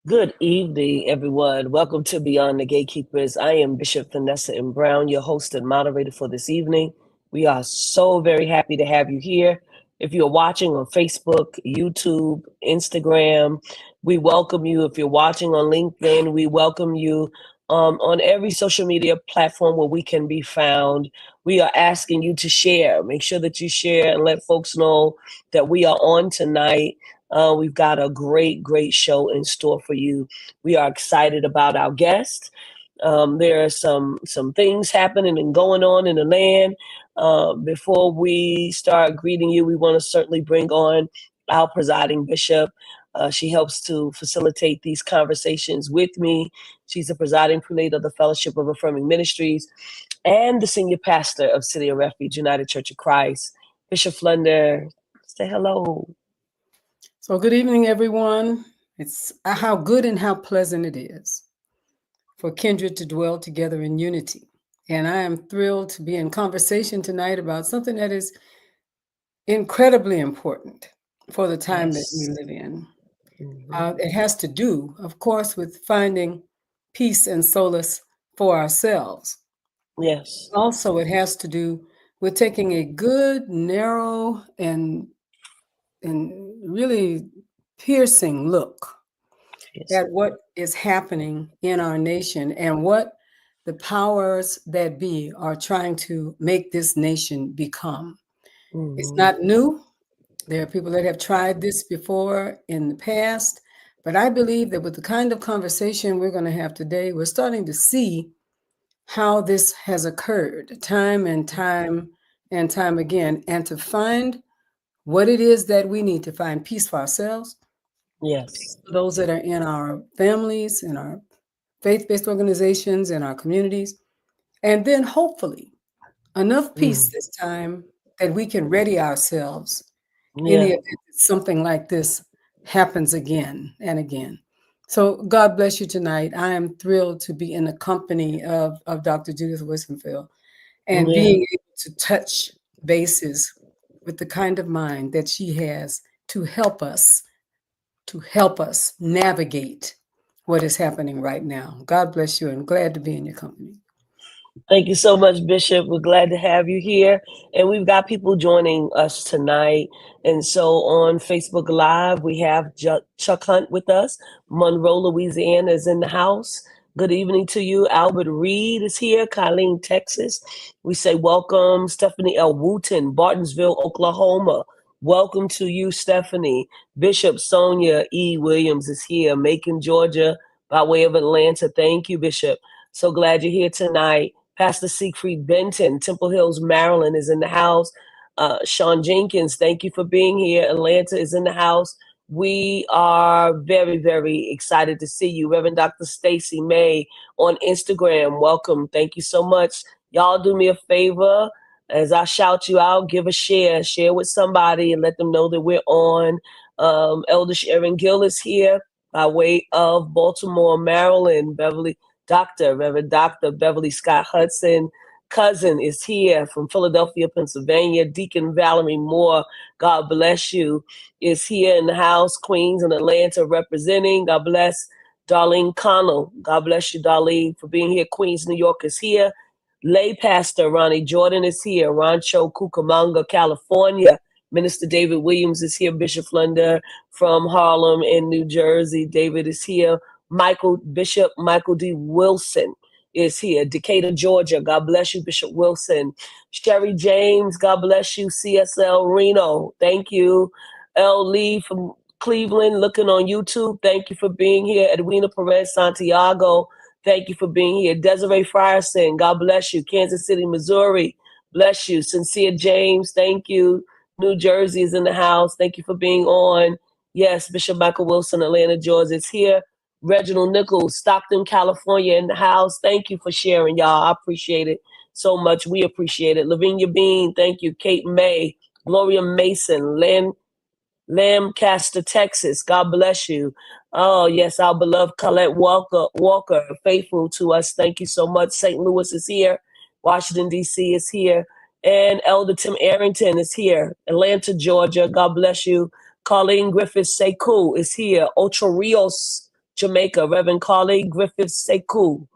Good evening, everyone. Welcome to Beyond the Gatekeepers. I am Bishop Vanessa M. Brown, your host and moderator for this evening. We are so very happy to have you here. If you're watching on Facebook, YouTube, Instagram, we welcome you. If you're watching on LinkedIn, we welcome you on every social media platform where we can be found. We are asking you to share. Make sure that you share and let folks know that we are on tonight. We've got a great show in store for you. We are excited about our guest. There are some things happening and going on in the land. Before we start greeting you, we want to certainly bring on our presiding bishop. She helps to facilitate these conversations with me. She's the presiding prelate of the Fellowship of Affirming Ministries and the senior pastor of City of Refuge United Church of Christ. Bishop Flunder, say hello. So good evening, everyone. It's how good and how pleasant it is for kindred to dwell together in unity. And I am thrilled to be in conversation tonight about something that is incredibly important for the time that we live in. It has to do, of course, with finding peace and solace for ourselves. Yes. Also, it has to do with taking a good, narrow, and really piercing look at what is happening in our nation and what the powers that be are trying to make this nation become. It's not new. There are people that have tried this before in the past, but I believe that with the kind of conversation we're going to have today, we're starting to see how this has occurred time and time again, and to find what it is that we need to find peace for ourselves. Yes. For those that are in our families, in our faith-based organizations, in our communities, and then hopefully enough peace this time that we can ready ourselves in the event that something like this happens again and again. So God bless you tonight. I am thrilled to be in the company of Dr. Judith Weisenfeld and being able to touch bases with the kind of mind that she has to help us navigate what is happening right now. God bless you, and glad to be in your company. Thank you so much, Bishop. We're glad to have you here. And we've got people joining us tonight. And so on Facebook Live, we have Chuck Hunt with us. Monroe, Louisiana is in the house. Good evening to you. Albert Reed is here. Colleen, Texas. We say welcome. Stephanie L. Wooten, Bartonsville, Oklahoma. Welcome to you, Stephanie. Bishop Sonia E. Williams is here. Macon, Georgia, by way of Atlanta. Thank you, Bishop. So glad you're here tonight. Pastor Siegfried Benton, Temple Hills, Maryland is in the house. Sean Jenkins, thank you for being here. Atlanta is in the house. We are very excited to see you. Reverend Dr. Stacy May on Instagram, welcome. Thank you so much. Y'all do me a favor. As I shout you out, give a share. Share with somebody and let them know that we're on. Elder Sharon Gill is here by way of Baltimore, Maryland. Reverend Dr. Beverly Scott Hudson cousin is here from Philadelphia, Pennsylvania. Deacon Valerie Moore, God bless you, is here in the house. Queens and Atlanta representing. God bless. Darlene Connell, God bless you, Darlene, for being here. Queens, New York is here. Lay Pastor Ronnie Jordan is here. Rancho Cucamonga, California. Minister David Williams is here. Bishop Flunder from Harlem in New Jersey. David is here. Bishop Michael D. Wilson is here. Decatur, Georgia. God bless you, Bishop Wilson. Sherry James, God bless you. CSL Reno, thank you. L. Lee from Cleveland, looking on YouTube. Thank you for being here. Edwina Perez Santiago, thank you for being here. Desiree Frierson, God bless you. Kansas City, Missouri, bless you. Sincere James, thank you. New Jersey is in the house. Thank you for being on. Yes, Bishop Michael Wilson, Atlanta, Georgia is here. Reginald Nichols, Stockton, California in the house. Thank you for sharing, y'all. I appreciate it so much. We appreciate it. Lavinia Bean, thank you. Kate May, Gloria Mason, Lancaster, Texas. God bless you. Oh, yes, our beloved Colette Walker, faithful to us. Thank you so much. St. Louis is here. Washington, D.C. is here. And Elder Tim Arrington is here. Atlanta, Georgia. God bless you. Colleen Griffiths Sekou is here. Ocho Rios, Jamaica. Reverend Carly Griffith Sekou,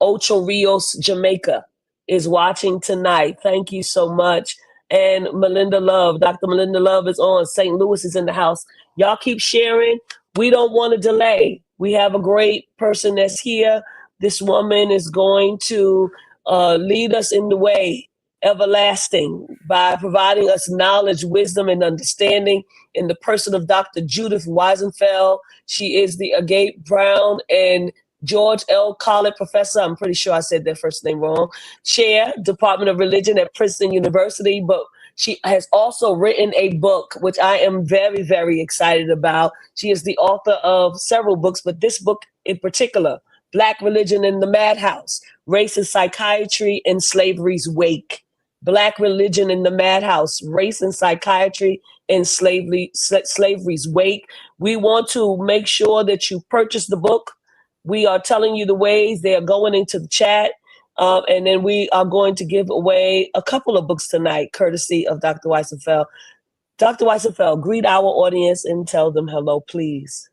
Ocho Rios, Jamaica, is watching tonight. Thank you so much. And Melinda Love, Dr. Melinda Love is on. St. Louis is in the house. Y'all keep sharing. We don't want to delay. We have a great person that's here. This woman is going to lead us in the way everlasting by providing us knowledge, wisdom, and understanding in the person of Dr. Judith Weisenfeld. She is the Agate Brown and George L. Collett Professor, I'm pretty sure I said their first name wrong, Chair, Department of Religion at Princeton University, but she has also written a book, which I am very, very excited about. She is the author of several books, but this book in particular, Black Religion in the Madhouse, Race and Psychiatry in Slavery's Wake. Black Religion in the Madhouse, Race and Psychiatry in Slavery's Wake. We want to make sure that you purchase the book. We are telling you the ways. They are going into the chat. And then we are going to give away a couple of books tonight, courtesy of Dr. Weisenfeld. Dr. Weisenfeld, greet our audience and tell them hello, please.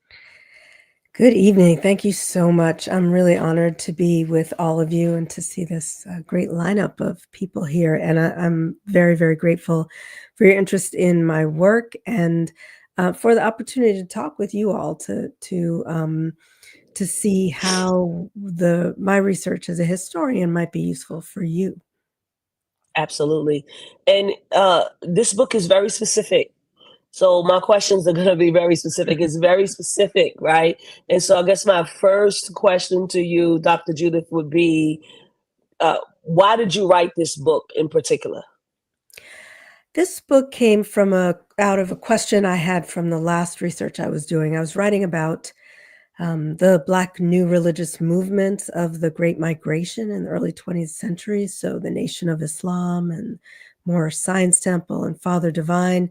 Good evening. Thank you so much. I'm really honored to be with all of you and to see this great lineup of people here. And I'm very, very grateful for your interest in my work and for the opportunity to talk with you all to see how my research as a historian might be useful for you. Absolutely. And this book is very specific. So my questions are going to be very specific. It's very specific, right? And so I guess my first question to you, Dr. Judith, would be, why did you write this book in particular? This book came from out of a question I had from the last research I was doing. I was writing about the Black new religious movements of the Great Migration in the early 20th century. So the Nation of Islam and Moorish Science Temple and Father Divine.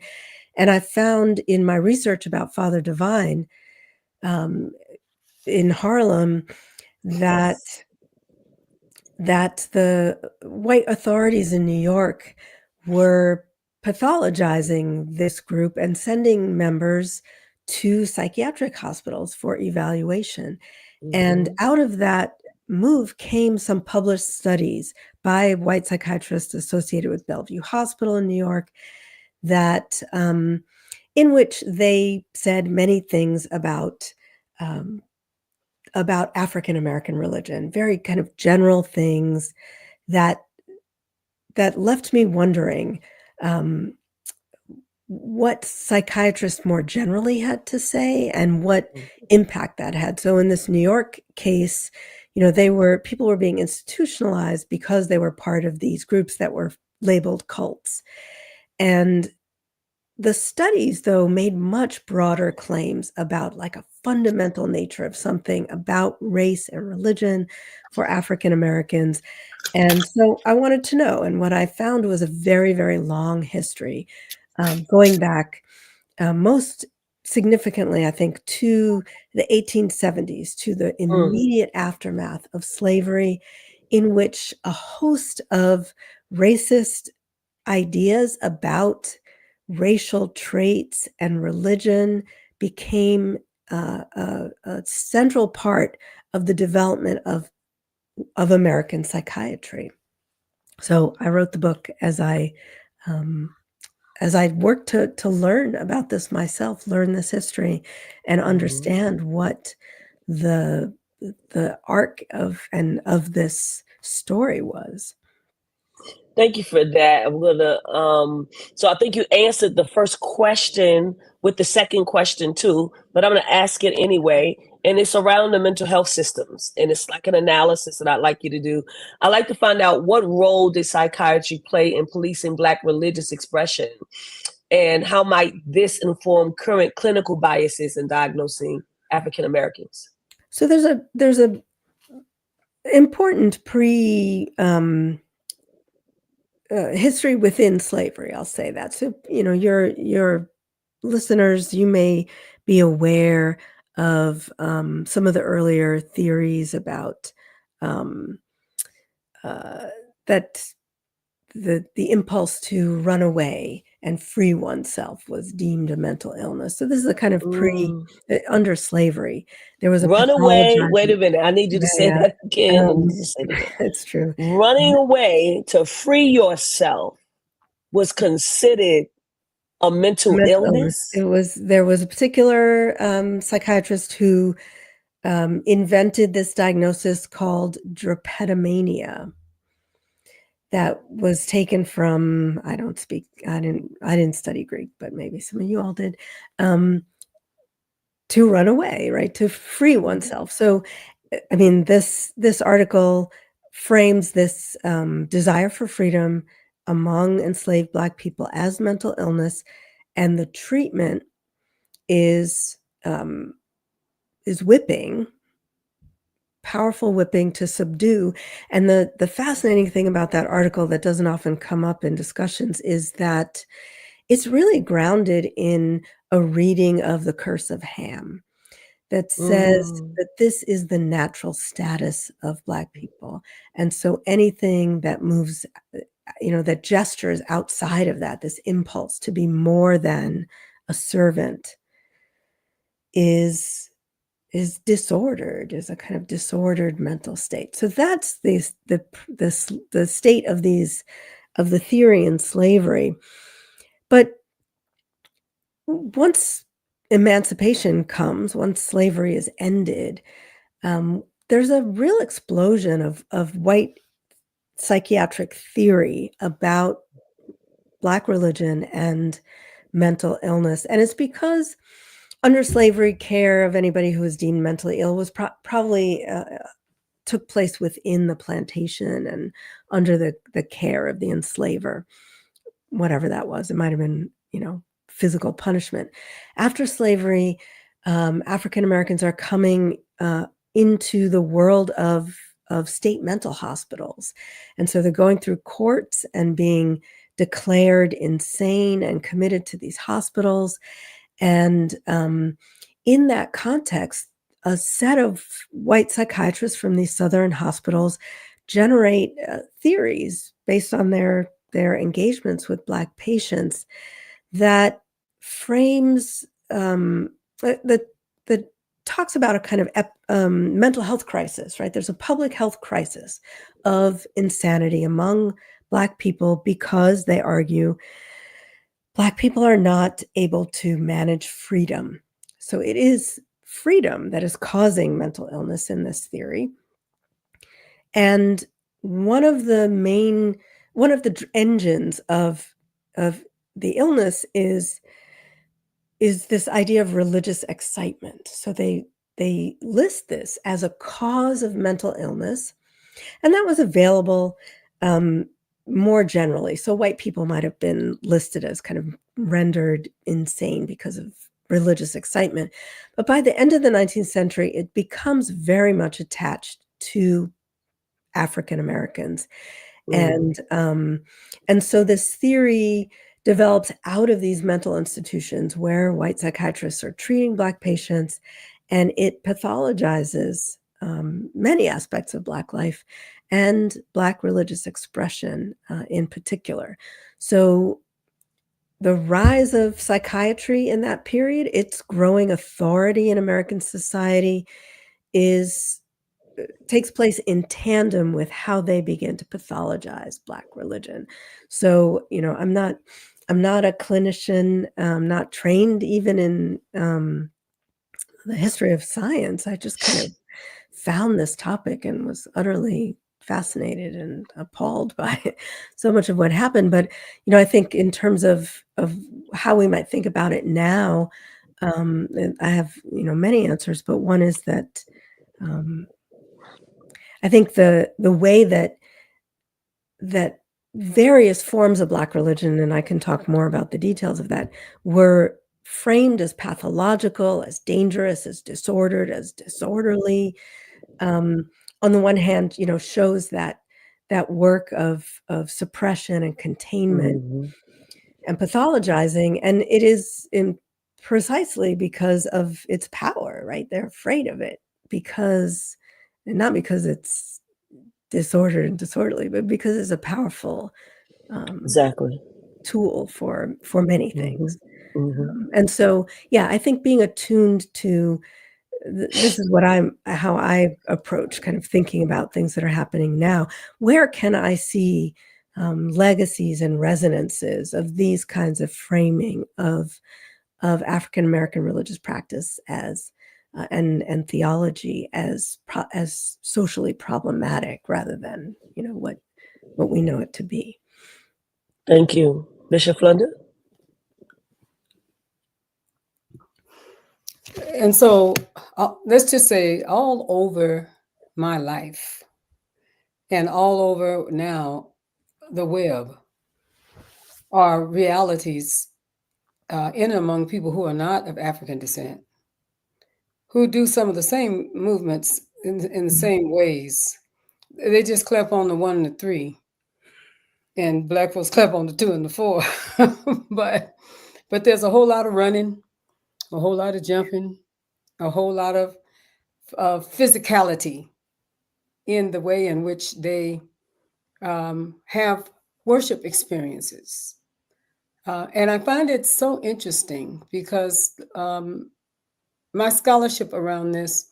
And I found in my research about Father Divine in Harlem that the white authorities in New York were pathologizing this group and sending members to psychiatric hospitals for evaluation. Mm-hmm. And out of that move came some published studies by white psychiatrists associated with Bellevue Hospital in New York that in which they said many things about African American religion, very kind of general things that left me wondering what psychiatrists more generally had to say and what impact that had. So in this New York case, people were being institutionalized because they were part of these groups that were labeled cults. And the studies, though, made much broader claims about like a fundamental nature of something about race and religion for African Americans. And so I wanted to know, and what I found was a very, very long history going back most significantly, I think, to the 1870s, to the immediate aftermath of slavery, in which a host of racist ideas about racial traits and religion became a central part of the development of American psychiatry. So I wrote the book as I worked to learn about this myself, learn this history, and understand what the arc of this story was. Thank you for that. I'm gonna so I think you answered the first question with the second question too, but I'm gonna ask it anyway. And it's around the mental health systems. And it's like an analysis that I'd like you to do. I'd like to find out, what role did psychiatry play in policing Black religious expression? And how might this inform current clinical biases in diagnosing African Americans? So there's a important history within slavery, I'll say that. So, your listeners, you may be aware of some of the earlier theories about that the impulse to run away and free oneself was deemed a mental illness. So this is a kind of under slavery. There was a run away. Wait a pathologizing. minute. I need you to say that again. I need you to say it again. It's true. Running away to free yourself was considered a mental illness. There was a particular psychiatrist who invented this diagnosis called drapetomania that was taken from, I didn't study Greek, but maybe some of you all did, to run away, right? To free oneself. So, I mean, this article frames this desire for freedom among enslaved Black people as mental illness, and the treatment is whipping, powerful whipping to subdue. And the fascinating thing about that article that doesn't often come up in discussions is that it's really grounded in a reading of The Curse of Ham that says that this is the natural status of Black people. And so anything that moves, that gestures outside of that, this impulse to be more than a servant is disordered, is a kind of disordered mental state. So that's the state of the theory in slavery. But once emancipation comes, once slavery is ended, there's a real explosion of white psychiatric theory about Black religion and mental illness. And it's because under slavery, care of anybody who was deemed mentally ill was probably took place within the plantation and under the care of the enslaver, whatever that was. It might have been, physical punishment. After slavery, African Americans are coming into the world of state mental hospitals. And so they're going through courts and being declared insane and committed to these hospitals. And in that context, a set of white psychiatrists from these Southern hospitals generate theories based on their engagements with Black patients that frames that talks about a kind of mental health crisis, right? There's a public health crisis of insanity among Black people because they argue Black people are not able to manage freedom. So it is freedom that is causing mental illness in this theory. And one of the engines of the illness is this idea of religious excitement. So they list this as a cause of mental illness, and that was available more generally. So white people might have been listed as kind of rendered insane because of religious excitement. But by the end of the 19th century, it becomes very much attached to African Americans. And so this theory develops out of these mental institutions where white psychiatrists are treating Black patients, and it pathologizes many aspects of Black life and Black religious expression in particular. So the rise of psychiatry in that period, its growing authority in American society takes place in tandem with how they begin to pathologize Black religion. So, I'm not a clinician, not trained even in the history of science. I just kind of found this topic and was utterly fascinated and appalled by so much of what happened. But, I think in terms of how we might think about it now, I have, many answers, but one is that I think the way that various forms of Black religion, and I can talk more about the details of that, were framed as pathological, as dangerous, as disordered, as disorderly. On the one hand, shows that work of suppression and containment and pathologizing, and it is precisely because of its power, right? They're afraid of it not because it's disordered and disorderly, but because it's a powerful Exactly. tool for many things. Mm-hmm. And so, yeah, I think being attuned to this is how I approach kind of thinking about things that are happening now. Where can I see legacies and resonances of these kinds of framing of African American religious practice as and theology as socially problematic rather than what we know it to be. Thank you, Bishop Flunder. And so let's just say all over my life and all over now the web are realities in among people who are not of African descent, who do some of the same movements in the same ways. They just clap on the 1 and the 3, and Black folks clap on the 2 and the 4. but there's a whole lot of running, a whole lot of jumping, a whole lot of physicality in the way in which they have worship experiences. And I find it so interesting because my scholarship around this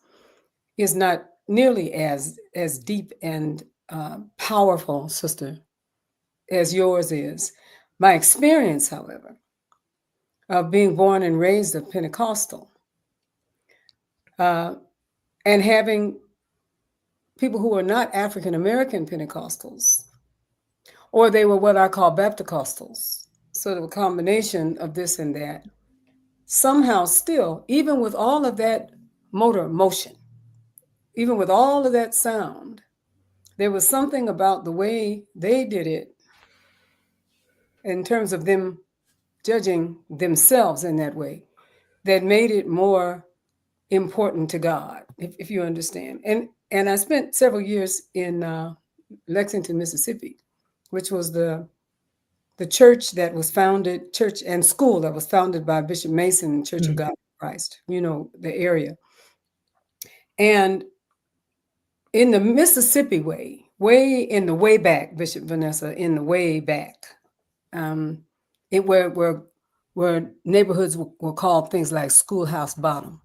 is not nearly as deep and powerful, sister, as yours is. My experience, however, of being born and raised a Pentecostal and having people who are not African American Pentecostals, or they were what I call Baptistostals, sort of a combination of this and that. Somehow still, even with all of that motion, even with all of that sound, there was something about the way they did it in terms of them judging themselves in that way that made it more important to God, if you understand. And I spent several years in Lexington, Mississippi, which was the church that was founded, church and school that was founded by Bishop Mason, Church of God in Christ, the area. And in the Mississippi way in the way back, Bishop Vanessa, in the way back, where neighborhoods were called things like Schoolhouse Bottom,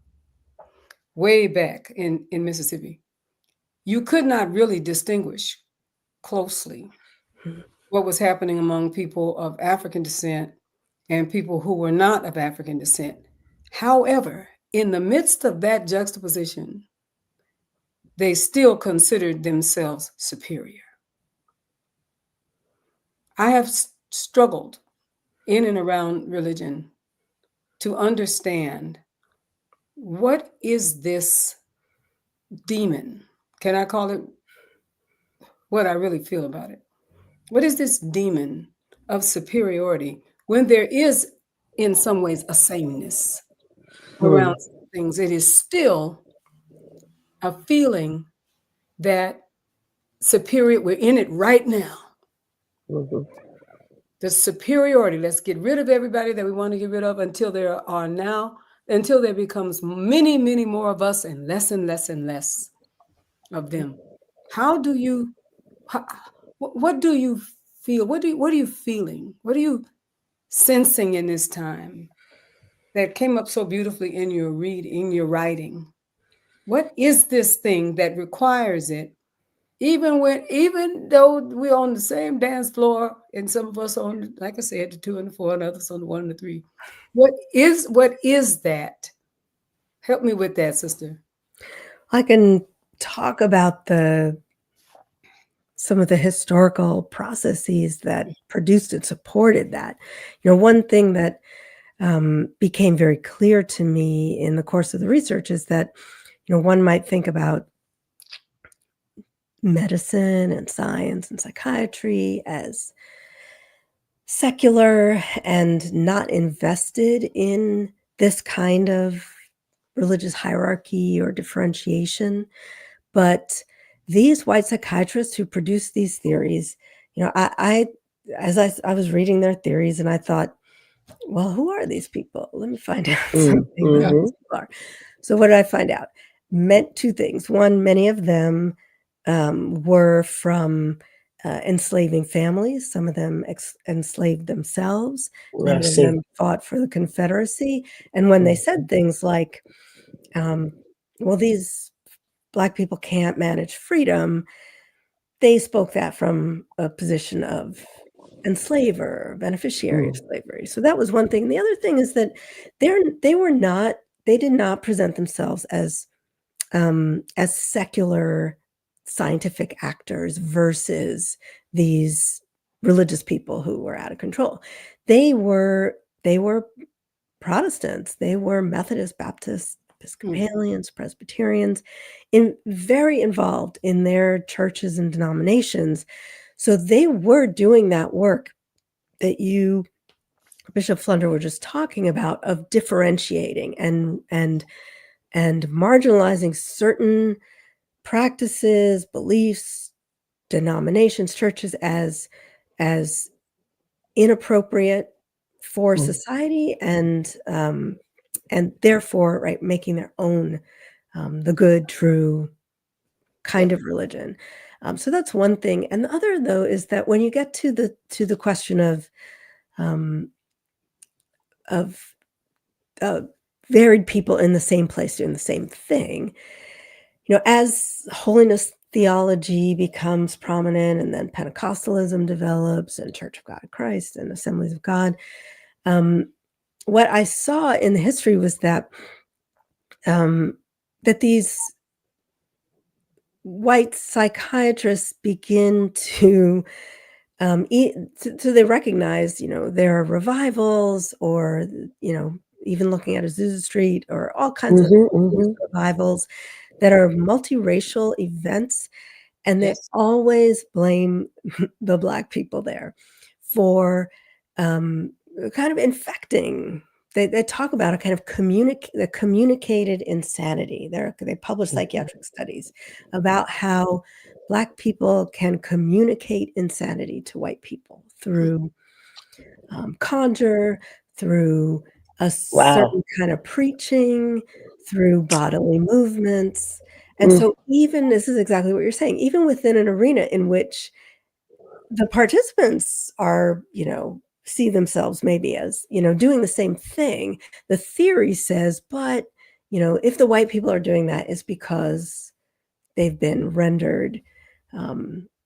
way back in Mississippi, you could not really distinguish closely what was happening among people of African descent and people who were not of African descent. However, in the midst of that juxtaposition, they still considered themselves superior. I have struggled in and around religion to understand what is this demon? Can I call it what I really feel about it? What is this demon of superiority when there is, in some ways, a sameness around things? It is still a feeling that superior, we're in it right now. The superiority, let's get rid of everybody that we want to get rid of until there becomes many, many more of us and less of them. What do you feel? What are you feeling? What are you sensing in this time that came up so beautifully in your writing? What is this thing that requires it? Even though we're on the same dance floor, and some of us on, like I said, the 2 and the 4, and others on the 1 and the 3. What is that? Help me with that, sister. I can talk about some of the historical processes that produced and supported that. One thing that became very clear to me in the course of the research is that, one might think about medicine and science and psychiatry as secular and not invested in this kind of religious hierarchy or differentiation. But these white psychiatrists who produced these theories, I was reading their theories and I thought, well, who are these people? Let me find out something about these people are. So what did I find out? Meant two things. One, many of them were from enslaving families. Some of them enslaved themselves. I Many of see. them fought for the Confederacy. And when they said things like, well, these Black people can't manage freedom, they spoke that from a position of enslaver, beneficiary of slavery. So that was one thing. The other thing is that they did not present themselves as secular scientific actors versus these religious people who were out of control. They were Protestants. They were Methodist, Baptist, Episcopalians, Presbyterians, very involved in their churches and denominations. So they were doing that work that you, Bishop Flunder, were just talking about, of differentiating and marginalizing certain practices, beliefs, denominations, churches as inappropriate for society, and therefore, right, making their own the good, true kind of religion. So that's one thing. And the other, though, is that when you get to the question of varied people in the same place doing the same thing, as holiness theology becomes prominent, and then Pentecostalism develops, and Church of God in Christ and Assemblies of God, what I saw in the history was that these white psychiatrists begin to they recognize, there are revivals, or even looking at Azusa Street, or all kinds of revivals that are multiracial events, and they always blame the Black people there for kind of infecting. They talk about a kind of the communicated insanity. They publish psychiatric studies about how Black people can communicate insanity to white people through conjure, through a certain kind of preaching, through bodily movements. And so this is exactly what you're saying, even within an arena in which the participants are, see themselves maybe as, doing the same thing, the theory says, but, if the white people are doing that, it's because they've been rendered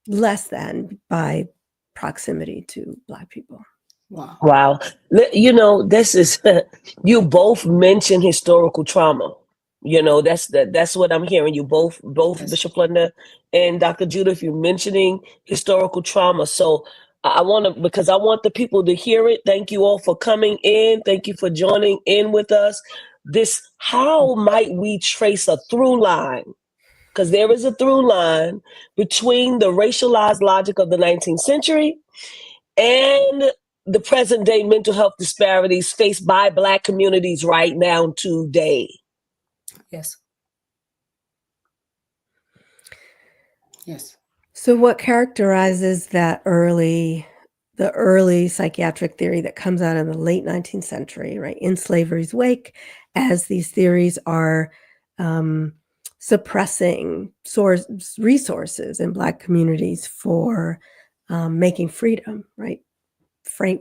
less than by proximity to Black people. Wow. This is, you both mentioned historical trauma. That's what I'm hearing. You both Bishop Flunder and Dr. Judith, you're mentioning historical trauma. So I because I want the people to hear it. Thank you all for coming in. Thank you for joining in with us. How might we trace a through line? Because there is a through line between the racialized logic of the 19th century and the present day mental health disparities faced by Black communities right now today. Yes. Yes. So what characterizes the early psychiatric theory that comes out in the late 19th century, right, in slavery's wake, as these theories are suppressing resources in Black communities for making freedom, right?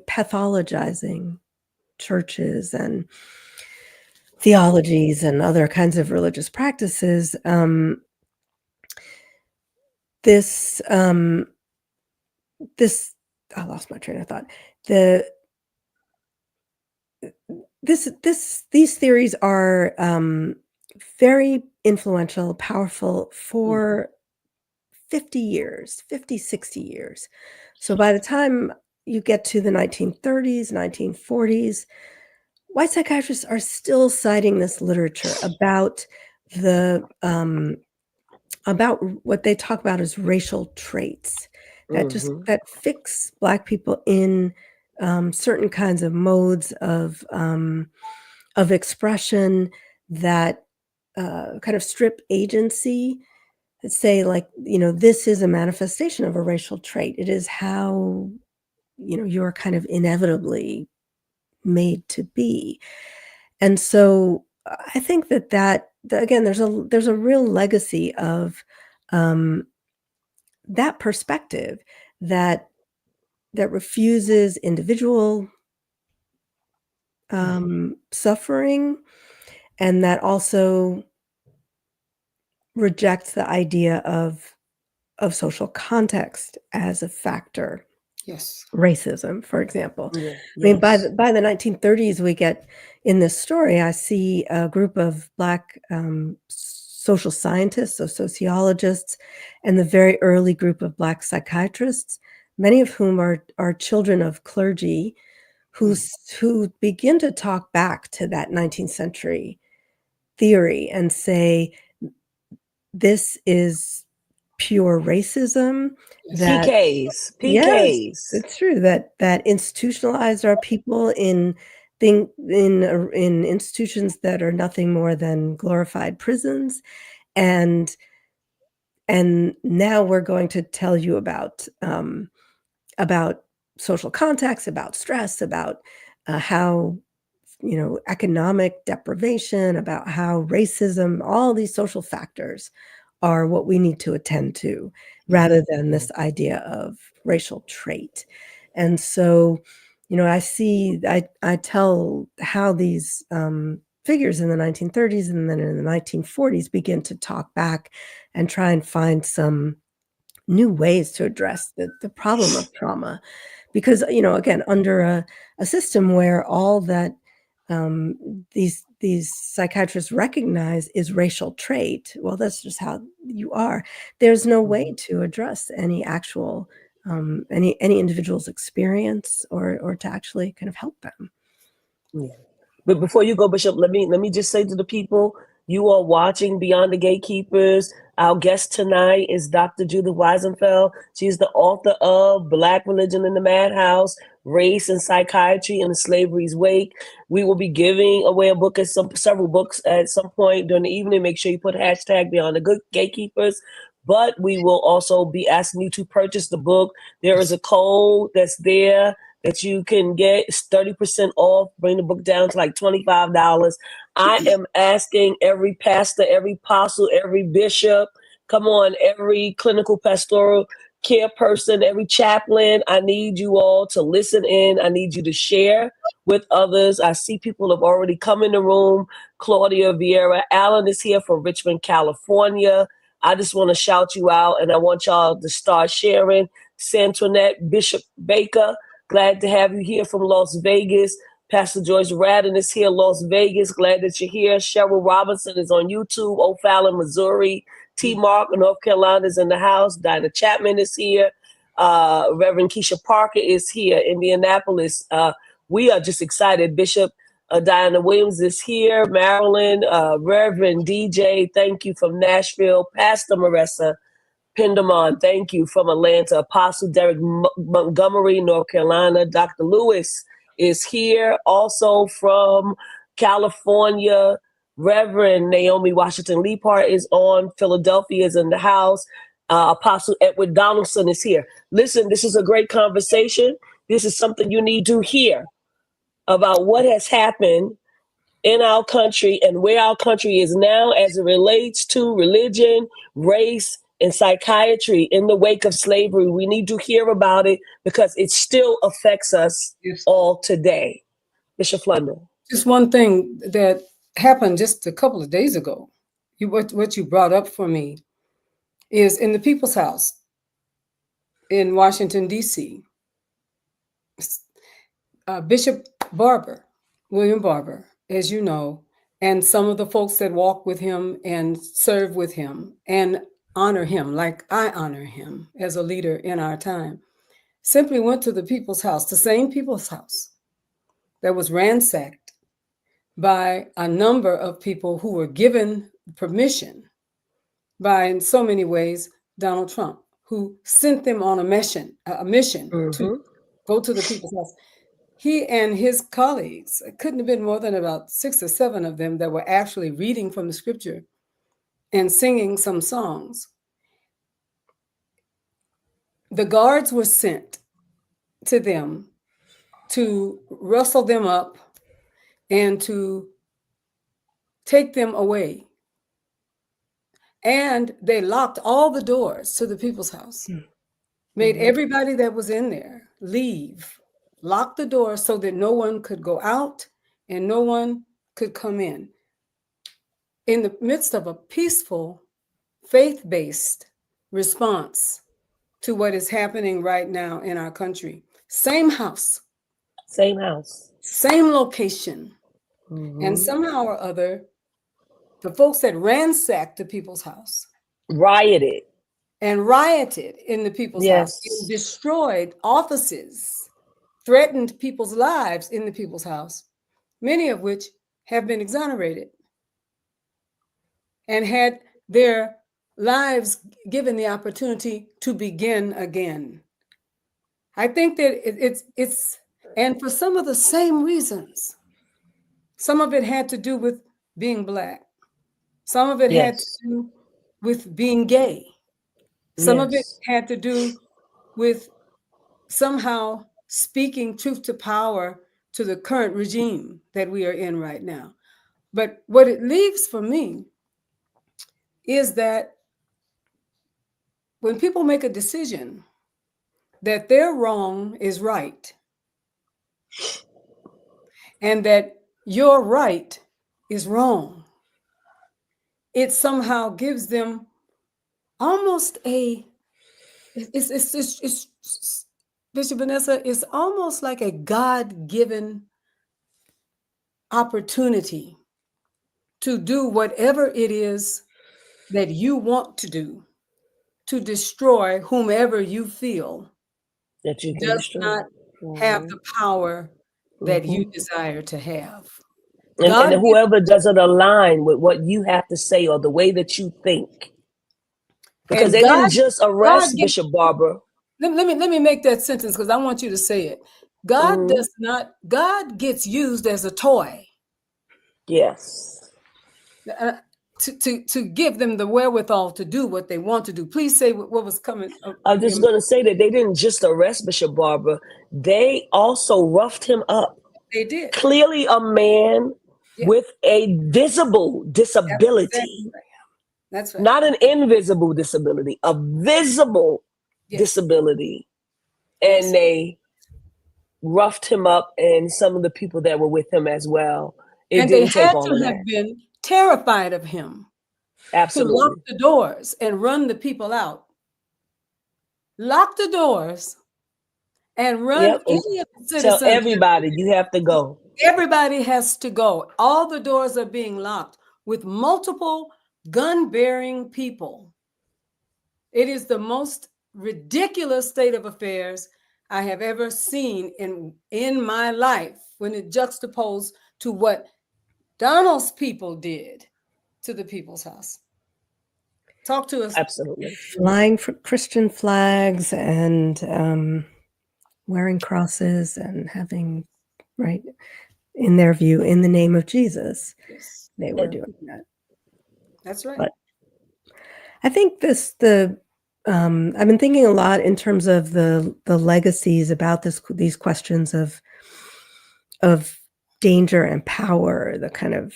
Pathologizing churches and theologies and other kinds of religious practices. This I lost my train of thought. These theories are very influential, powerful for 50, 60 years. So by the time you get to the 1930s, 1940s, white psychiatrists are still citing this literature about about what they talk about as racial traits that fix Black people in certain kinds of modes of expression that kind of strip agency, that say, like, this is a manifestation of a racial trait. It is how you're kind of inevitably made to be. And so I think that again, there's a real legacy of that perspective that refuses individual suffering, and that also rejects the idea of social context as a factor. Yes. Racism, for example. Yeah, I mean, by yes. the 1930s, we get in this story, I see a group of Black social scientists, so sociologists, and the very early group of Black psychiatrists, many of whom are children of clergy, who begin to talk back to that 19th century theory and say, this is pure racism. That PKs, yes, PKs. it's true that institutionalized our people in institutions that are nothing more than glorified prisons, and now we're going to tell you about social context, about stress, about how economic deprivation, about how racism, all these social factors are what we need to attend to, rather than this idea of racial trait. And so, I tell how these figures in the 1930s and then in the 1940s begin to talk back and try and find some new ways to address the problem of trauma. Because, again, under a system where all that these psychiatrists recognize is racial trait, well, that's just how you are. There's no way to address any actual any individual's experience or to actually kind of help them. Yeah. But before you go, Bishop, let me just say to the people, you are watching Beyond the Gatekeepers. Our guest tonight is Dr. Judith Weisenfeld. She's the author of Black Religion in the Madhouse, Race and Psychiatry in Slavery's Wake. We will be giving away a book at several books at some point during the evening. Make sure you put hashtag Beyond the Good Gatekeepers. But we will also be asking you to purchase the book. There is a code that's there that you can get 30% off, bring the book down to like $25. I am asking every pastor, every apostle, every bishop, come on, every clinical pastoral care person, every chaplain, I need you all to listen in. I need you to share with others. I see people have already come in the room. Claudia Vieira Allen is here from Richmond, California. I just want to shout you out, and I want y'all to start sharing. Santoinette Bishop Baker, glad to have you here from Las Vegas. Pastor George Radden is here, Las Vegas. Glad that you're here. Cheryl Robinson is on YouTube. O'Fallon, Missouri. T. Mark, North Carolina, is in the house. Dinah Chapman is here. Reverend Keisha Parker is here. Indianapolis. We are just excited. Bishop Diana Williams is here. Maryland. Reverend DJ, thank you, from Nashville. Pastor Marissa Pindamon, thank you, from Atlanta. Apostle Derek Montgomery, North Carolina. Dr. Lewis is here, also from California. Reverend Naomi Washington Leapart is on. Philadelphia is in the house. Apostle Edward Donaldson is here. Listen, this is a great conversation. This is something you need to hear about what has happened in our country and where our country is now as it relates to religion, race, and psychiatry in the wake of slavery. We need to hear about it because it still affects us all today. Bishop London. Just one thing that happened just a couple of days ago, what you brought up for me, is in the People's House in Washington, D.C., Bishop Barber, William Barber, as you know, and some of the folks that walk with him and serve with him and honor him like I honor him as a leader in our time, simply went to the People's House, the same People's House that was ransacked by a number of people who were given permission by, in so many ways, Donald Trump, who sent them on a mission to go to the People's House. He and his colleagues, it couldn't have been more than about 6 or 7 of them that were actually reading from the scripture and singing some songs. The guards were sent to them to rustle them up and to take them away. And they locked all the doors to the People's House. made everybody that was in there leave, locked the door so that no one could go out and no one could come in the midst of a peaceful, faith-based response to what is happening right now in our country. Same house. Same house. Same location. And somehow or other, the folks that ransacked the people's house rioted in the people's house, destroyed offices, threatened people's lives in the people's house, many of which have been exonerated and had their lives given the opportunity to begin again. I think that it's and for some of the same reasons. Some of it had to do with being Black. Some of it had to do with being gay. Some of it had to do with somehow speaking truth to power to the current regime that we are in right now. But what it leaves for me is that when people make a decision that their wrong is right and that your right is wrong, it somehow gives them almost it's Bishop Vanessa, it's almost like a God-given opportunity to do whatever it is that you want to do to destroy whomever you feel that you does not have the power that you desire to have. And whoever doesn't align with what you have to say or the way that you think. Because they didn't just arrest Bishop Barber. Let me make that sentence because I want you to say it. God does not, God gets used as a toy. Yes. To give them the wherewithal to do what they want to do. Please say what was coming. I'm just going to say that they didn't just arrest Bishop Barber. They also roughed him up. They did. Clearly a man with a visible disability. That's right. Not an invisible disability, a visible disability. And they roughed him up and some of the people that were with him as well. And they had to have been terrified of him. Absolutely. To lock the doors and run the people out. Lock the doors and run any of the citizens. Tell everybody you have to go. Everybody has to go. All the doors are being locked with multiple gun-bearing people. It is the most ridiculous state of affairs I have ever seen in my life when it juxtaposed to what Donald's people did to the people's house. Talk to us. Absolutely. Flying for Christian flags and wearing crosses and having, right, in their view, in the name of Jesus, they were doing that. That's right. But I think I've been thinking a lot in terms of the legacies about these questions of danger and power, the kind of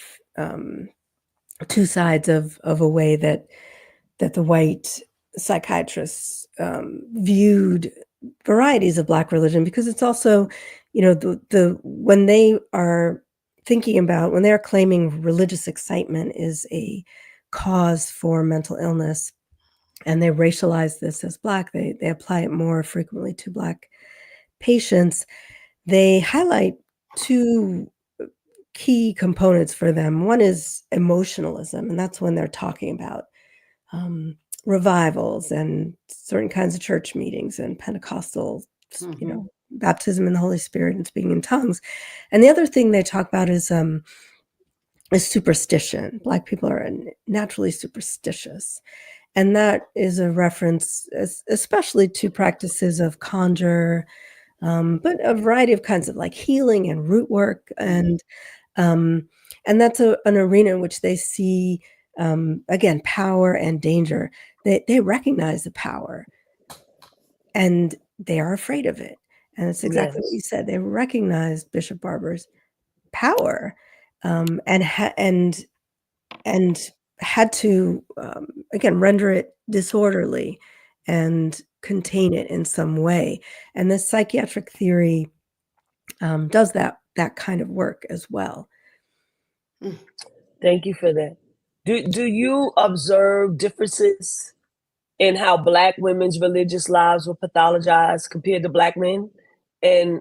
two sides of a way that the white psychiatrists viewed varieties of Black religion, because it's also, when they are thinking about, when they're claiming religious excitement is a cause for mental illness, and they racialize this as Black, they apply it more frequently to Black patients, they highlight two key components for them. One is emotionalism, and that's when they're talking about revivals and certain kinds of church meetings and Pentecostal, baptism in the Holy Spirit and speaking in tongues. And the other thing they talk about is superstition. Black people are naturally superstitious. And that is a reference especially to practices of conjure, but a variety of kinds of like healing and root work. And that's an arena in which they see, again, power and danger. They recognize the power and they are afraid of it. And it's exactly what you said. They recognize Bishop Barber's power and had to, again, render it disorderly and contain it in some way. And this psychiatric theory does that kind of work as well. Thank you for that. Do you observe differences in how Black women's religious lives were pathologized compared to Black men? And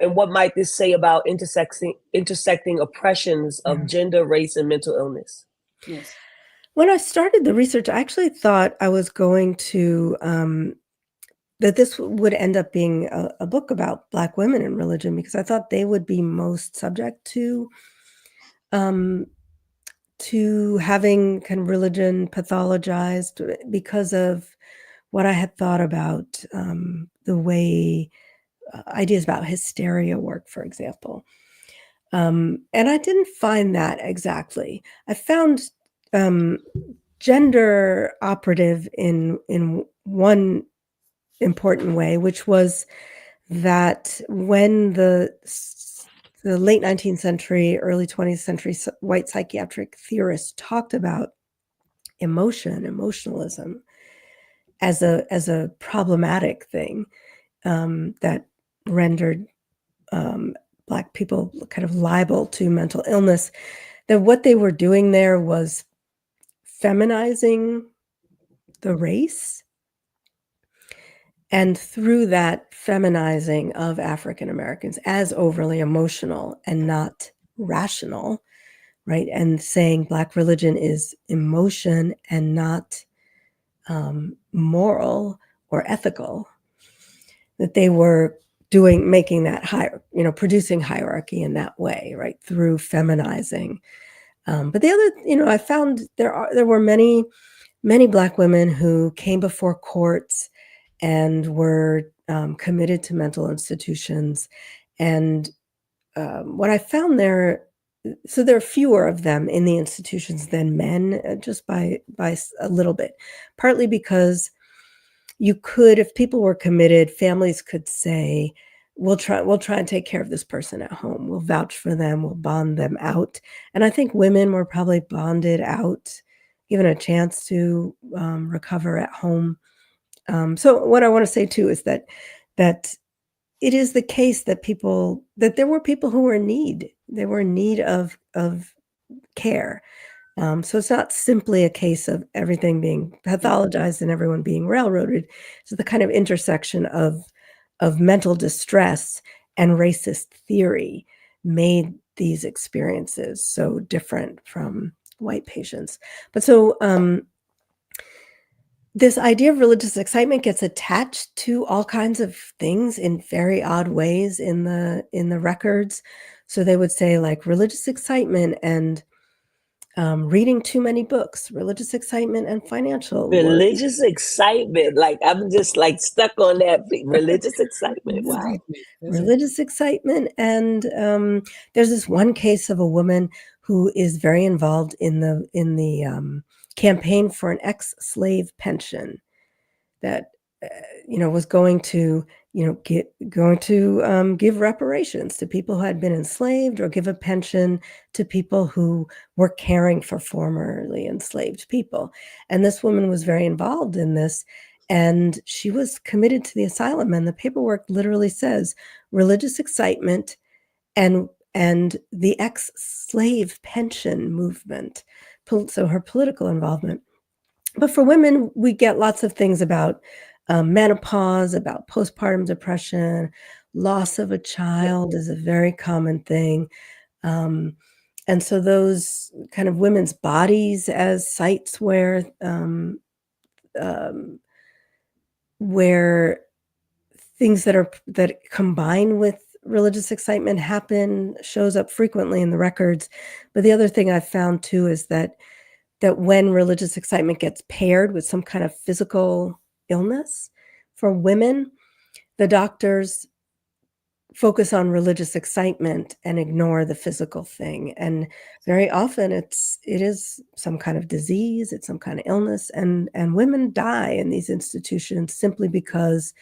what might this say about intersecting oppressions of gender, race, and mental illness? Yes. When I started the research, I actually thought I was going to that this would end up being a book about Black women in religion, because I thought they would be most subject to having kind of religion pathologized, because of what I had thought about the way ideas about hysteria work, for example. And I didn't find that exactly. I found gender operative in one important way, which was that when the late 19th century, early 20th century white psychiatric theorists talked about emotionalism as a problematic thing that rendered Black people kind of liable to mental illness, that what they were doing there was feminizing the race. And through that feminizing of African Americans as overly emotional and not rational, right? And saying Black religion is emotion and not moral or ethical, that they were making that higher, producing hierarchy in that way, right? Through feminizing. But the other, I found there were many Black women who came before courts and were committed to mental institutions. And what I found there, so there are fewer of them in the institutions than men, just by a little bit, partly because you could, if people were committed, families could say, we'll try and take care of this person at home. We'll vouch for them. We'll bond them out. And I think women were probably bonded out, given a chance to recover at home. So what I want to say too is that it is the case that there were people who were in need. They were in need of care. So it's not simply a case of everything being pathologized and everyone being railroaded. It's the kind of intersection of mental distress and racist theory made these experiences so different from white patients. But so this idea of religious excitement gets attached to all kinds of things in very odd ways in the records. So they would say, like, religious excitement and reading too many books, religious excitement and financial religious excitement. Like, I'm just like stuck on that. Religious excitement. Wow. Religious excitement. And there's this one case of a woman who is very involved in the campaign for an ex-slave pension that was going to give reparations to people who had been enslaved, or give a pension to people who were caring for formerly enslaved people. And this woman was very involved in this, and she was committed to the asylum. And the paperwork literally says religious excitement and the ex-slave pension movement. So her political involvement. But for women, we get lots of things about menopause, about postpartum depression, loss of a child is a very common thing. And so those kind of women's bodies as sites where things that combine with religious excitement happen shows up frequently in the records. But the other thing I've found too is that when religious excitement gets paired with some kind of physical illness, for women, the doctors focus on religious excitement and ignore the physical thing. And very often it is some kind of disease, it's some kind of illness, and women die in these institutions simply because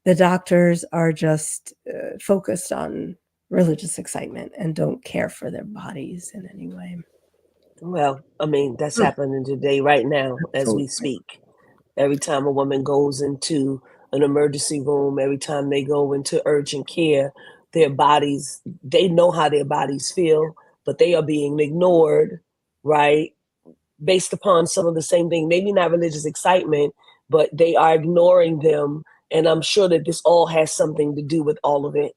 the doctors are just focused on religious excitement and don't care for their bodies in any way. Well, I mean, that's happening today, right now, as we speak. Every time a woman goes into an emergency room, every time they go into urgent care, their bodies, they know how their bodies feel, but they are being ignored, right? Based upon some of the same thing, maybe not religious excitement, but they are ignoring them. And I'm sure that this all has something to do with all of it.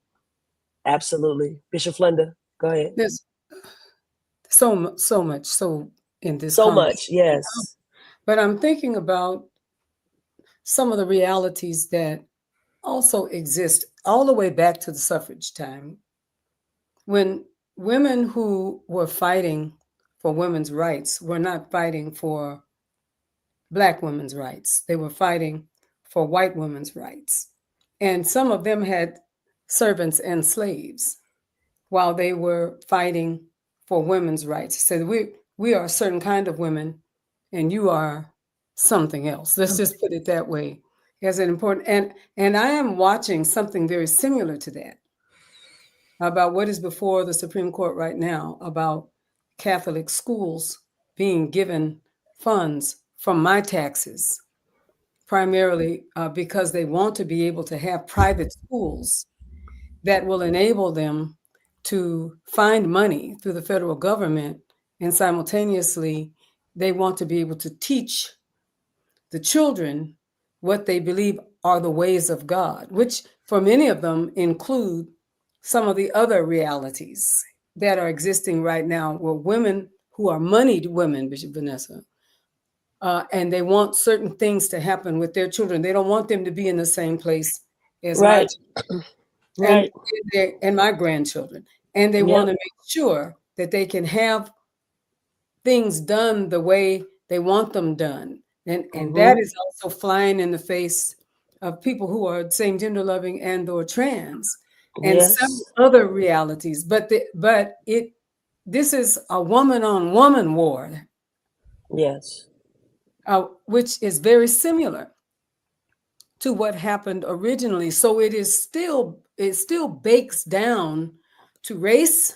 Absolutely. Bishop Flenda, go ahead. There's so much in this So conversation. much, yes. But I'm thinking about some of the realities that also exist all the way back to the suffrage time, when women who were fighting for women's rights were not fighting for Black women's rights. They were fighting for white women's rights. And some of them had servants and slaves while they were fighting for women's rights. So we are a certain kind of women and you are something else. Let's just put it that way. As an important, and I am watching something very similar to that about what is before the Supreme Court right now about Catholic schools being given funds from my taxes, primarily because they want to be able to have private schools that will enable them to find money through the federal government, and simultaneously they want to be able to teach the children what they believe are the ways of God, which for many of them include some of the other realities that are existing right now, where women who are moneyed women, Bishop Vanessa, and they want certain things to happen with their children. They don't want them to be in the same place as my children, Right. and my grandchildren. And they want to make sure that they can have things done the way they want them done. And that is also flying in the face of people who are same gender loving and or trans, and some other realities. But this is a woman on woman war. Yes. Which is very similar to what happened originally. So it still bakes down to race,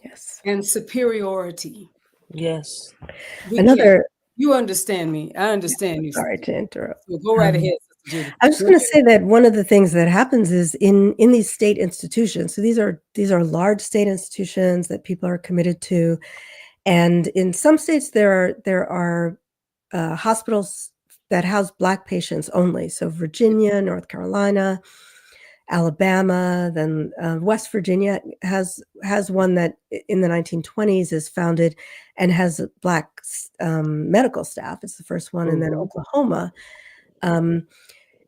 yes, and superiority. Yes. You understand me. I understand you. Sorry to interrupt. So go right ahead, Sister Judith. I was going to say that one of the things that happens is in these state institutions. So these are large state institutions that people are committed to, and in some states there are hospitals that house Black patients only. So Virginia, North Carolina, Alabama, then West Virginia has one that in the 1920s is founded and has Black medical staff. It's the first one, and then Oklahoma. And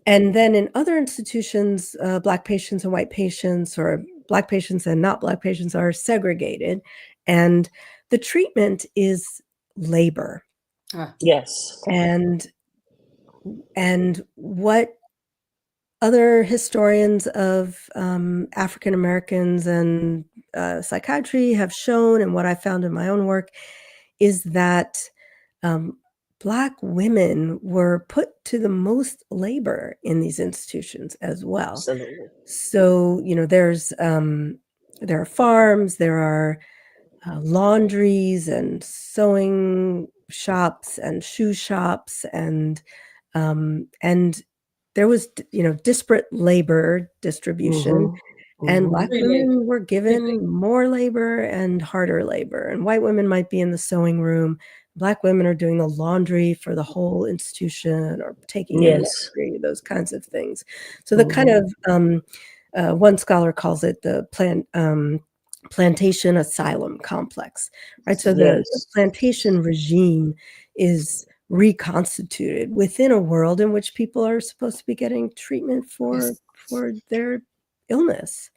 then in other institutions, Black patients and white patients, or Black patients and not Black patients, are segregated, and the treatment is labor. Yes. And what other historians of African Americans and psychiatry have shown, and what I found in my own work, is that Black women were put to the most labor in these institutions as well. Absolutely. So, there are farms, there are laundries and sewing shops and shoe shops, and there was, disparate labor distribution, and Black women were given more labor and harder labor, and white women might be in the sewing room. Black women are doing the laundry for the whole institution, or taking in laundry, those kinds of things. So the kind of, one scholar calls it the plantation asylum complex, right? So the plantation regime is reconstituted within a world in which people are supposed to be getting treatment for their illness.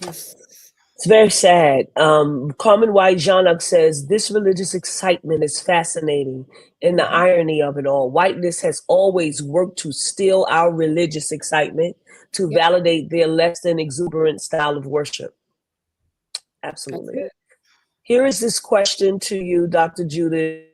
It's very sad. Carmen White Janak says, this religious excitement is fascinating in the irony of it all. Whiteness has always worked to steal our religious excitement, to validate their less than exuberant style of worship. Absolutely. Here is this question to you, Dr. Judith,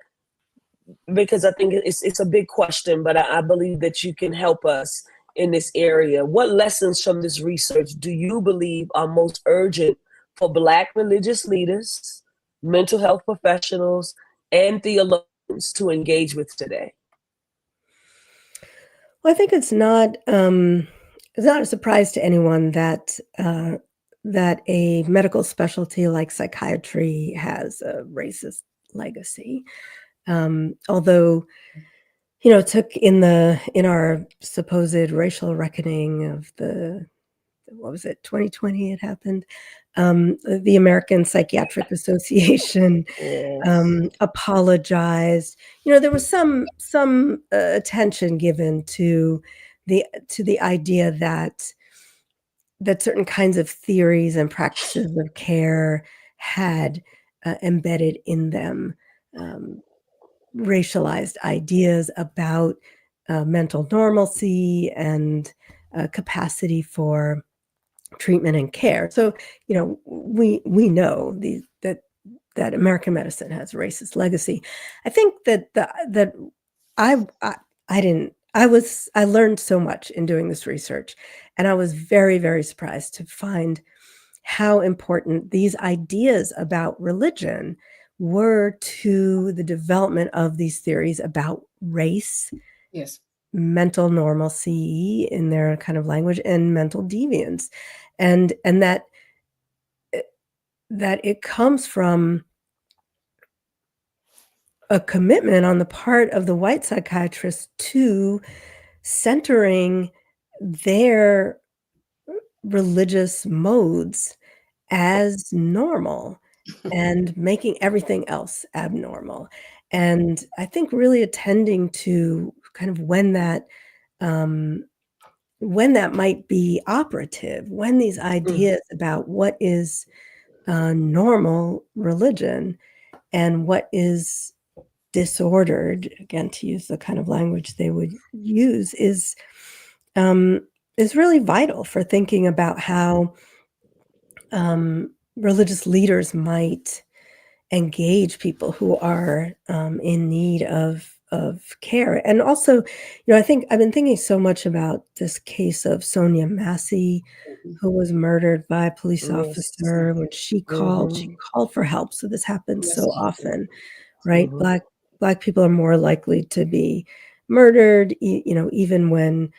because I think it's a big question, but I believe that you can help us in this area. What lessons from this research do you believe are most urgent for Black religious leaders, mental health professionals, and theologians to engage with today? Well, I think it's not a surprise to anyone that that a medical specialty like psychiatry has a racist legacy. Although, it took in our supposed racial reckoning of what was it, 2020 it happened, the American Psychiatric Association apologized. There was some attention given to the idea that certain kinds of theories and practices of care had embedded in them racialized ideas about mental normalcy and capacity for treatment and care. So, we know that American medicine has a racist legacy. I think that I learned so much in doing this research, and I was very, very surprised to find how important these ideas about religion were to the development of these theories about race, Yes, mental normalcy in their kind of language, and mental deviance, and that it comes from a commitment on the part of the white psychiatrists to centering their religious modes as normal and making everything else abnormal. And I think really attending to kind of when that might be operative, when these ideas about what is normal religion and what is disordered, again, to use the kind of language they would use, is really vital for thinking about how religious leaders might engage people who are in need of care. And also, I think I've been thinking so much about this case of Sonia Massey, who was murdered by a police officer when she called for help. So this happens so often, right? Black people are more likely to be murdered, even when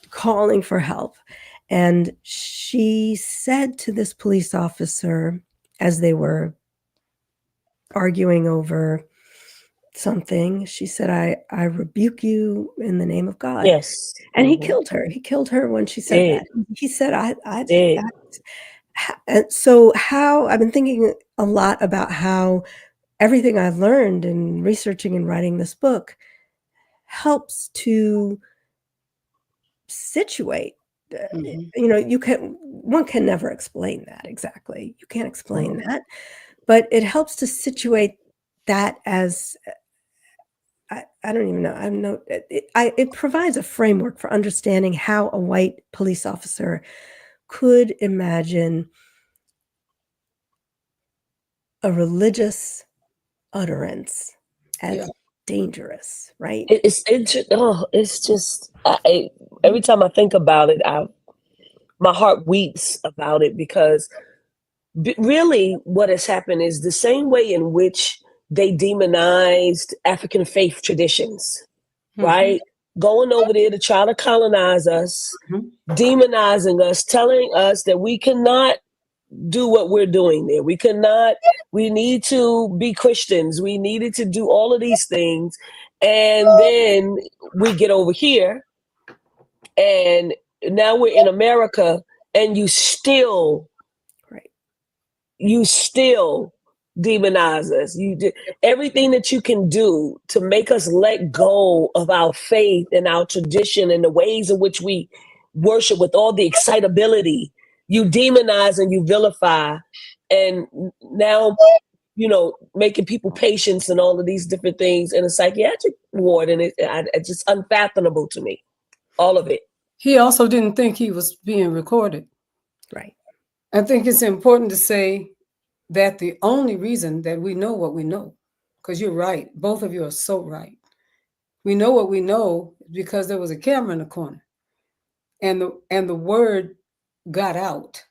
calling for help. And she said to this police officer, as they were arguing over something, she said, I rebuke you in the name of God. Yes. And he killed her. He killed her when she said that. He said, and so I've been thinking a lot about how everything I've learned in researching and writing this book helps to situate. One can never explain that exactly. You can't explain that, but it helps to situate that as I don't even know. It provides a framework for understanding how a white police officer could imagine a religious utterance as dangerous, right? It's just every time I think about it, my heart weeps about it, because really what has happened is the same way in which they demonized African faith traditions, right? Going over there to try to colonize us, demonizing us, telling us that we cannot do what we're doing there. We need to be Christians. We needed to do all of these things. And then we get over here, and now we're in America, and you still demonize us. You did everything that you can do to make us let go of our faith and our tradition and the ways in which we worship with all the excitability. You demonize and you vilify, and now making people patients and all of these different things in a psychiatric ward, and it's just unfathomable to me, all of it. He also didn't think he was being recorded. Right. I think it's important to say that the only reason that we know what we know, because you're right, both of you are so right. We know what we know because there was a camera in the corner, and the word got out.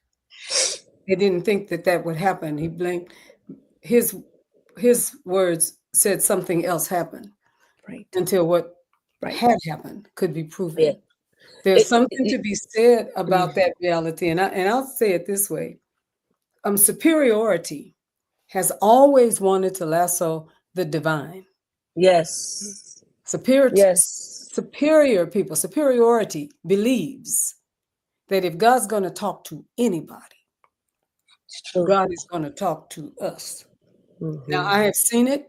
He didn't think that would happen. He blamed his words said something else happened, right, until what had happened could be proven. Yeah. There's something to be said about that reality. And I'll say it this way. Superiority has always wanted to lasso the divine. Yes. Superior people, superiority believes that if God's going to talk to anybody, God is going to talk to us. Now, I have seen it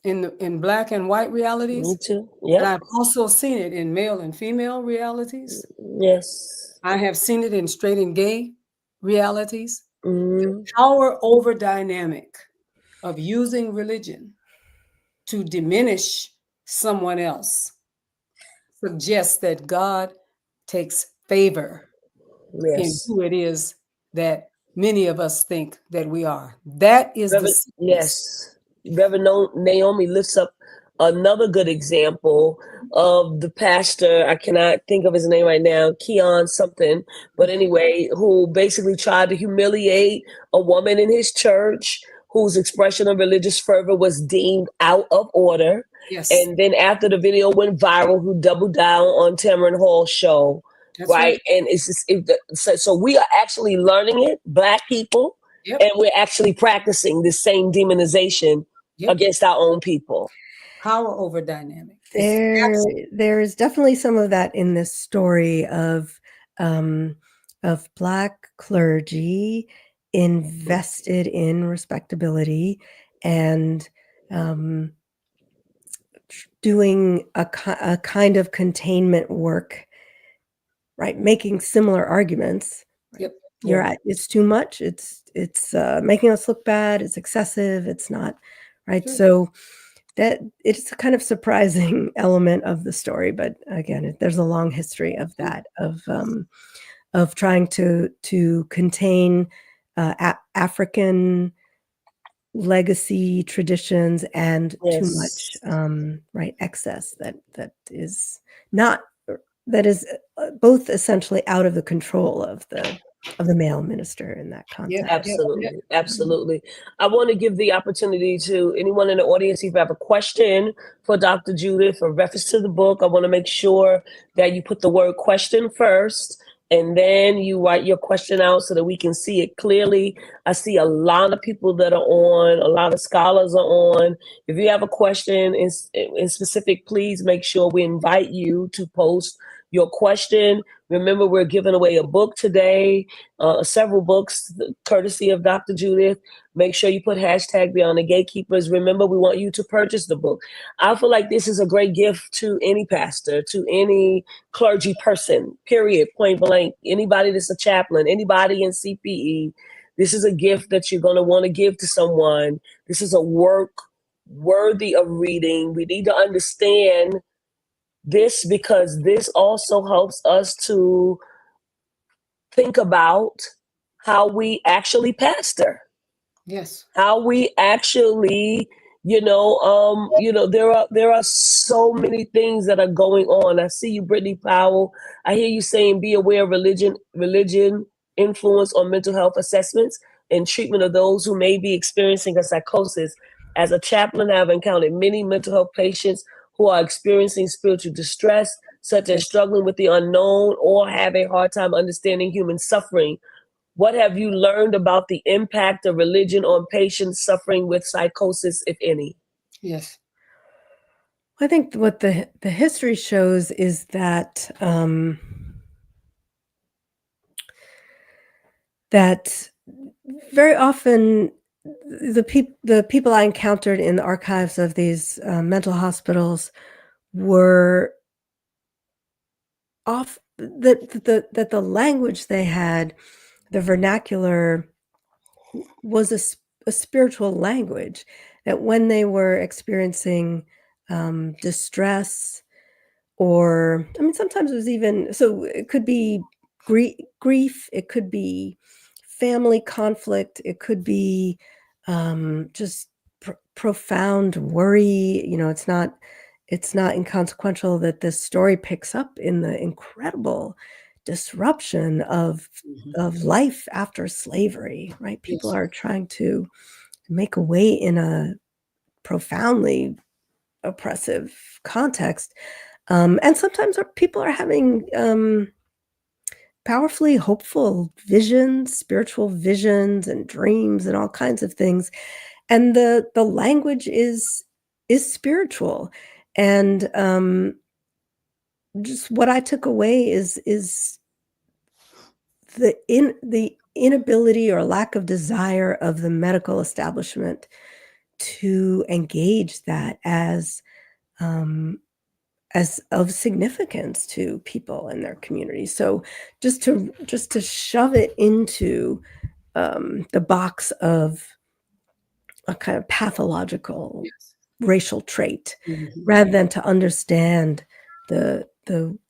in black and white realities. Me too. Yeah. And I've also seen it in male and female realities. Yes. I have seen it in straight and gay realities. The power over dynamic of using religion to diminish someone else suggests that God takes favor in who it is that many of us think that we are. That is Reverend Naomi lifts up another good example of the pastor. I cannot think of his name right now, Keon something, but anyway, who basically tried to humiliate a woman in his church whose expression of religious fervor was deemed out of order. Yes. And then after the video went viral, who doubled down on Tamron Hall's show. That's right. And it's just, so we are actually learning it, Black people, and we're actually practicing the same demonization against our own people. Power over dynamic. There's definitely some of that in this story of Black clergy invested in respectability and doing a kind of containment work, right? Making similar arguments. It's too much. It's making us look bad. It's excessive. It's not right. So that it's a kind of surprising element of the story, but again, there's a long history of that, of trying to contain African legacy traditions and too much excess that is both essentially out of the control of the male minister in that context. Absolutely. I want to give the opportunity to anyone in the audience, if you have a question for Dr. Judith or reference to the book. I want to make sure that you put the word question first, and then you write your question out so that we can see it clearly. I see a lot of people that are on, a lot of scholars are on. If you have a question in specific, please make sure we invite you to post your question. Remember, we're giving away a book today, several books, courtesy of Dr. Judith. Make sure you put hashtag Beyond the Gatekeepers. Remember, we want you to purchase the book. I feel like this is a great gift to any pastor, to any clergy person, period, point blank. Anybody that's a chaplain, anybody in CPE. This is a gift that you're going to want to give to someone. This is a work worthy of reading. We need to understand this because this also helps us to think about how we actually pastor. Yes. How we actually, there are so many things that are going on. I see you, Brittany Powell. I hear you saying be aware of religion influence on mental health assessments and treatment of those who may be experiencing a psychosis. As a chaplain, I've encountered many mental health patients who are experiencing spiritual distress, such as struggling with the unknown or have a hard time understanding human suffering. What have you learned about the impact of religion on patients suffering with psychosis, if any? Yes. I think what the history shows is that that very often the people I encountered in the archives of these mental hospitals were off that the language they had, the vernacular, was a spiritual language, that when they were experiencing distress, or sometimes it was even, so it could be grief, it could be family conflict, it could be just profound worry. It's not inconsequential that this story picks up in the incredible disruption of life after slavery, right? People are trying to make a way in a profoundly oppressive context. And sometimes people are having powerfully hopeful visions, spiritual visions and dreams and all kinds of things. And the language is spiritual. And just what I took away is the inability or lack of desire of the medical establishment to engage that as of significance to people in their community. So just to shove it into the box of a kind of pathological racial trait, rather than to understand the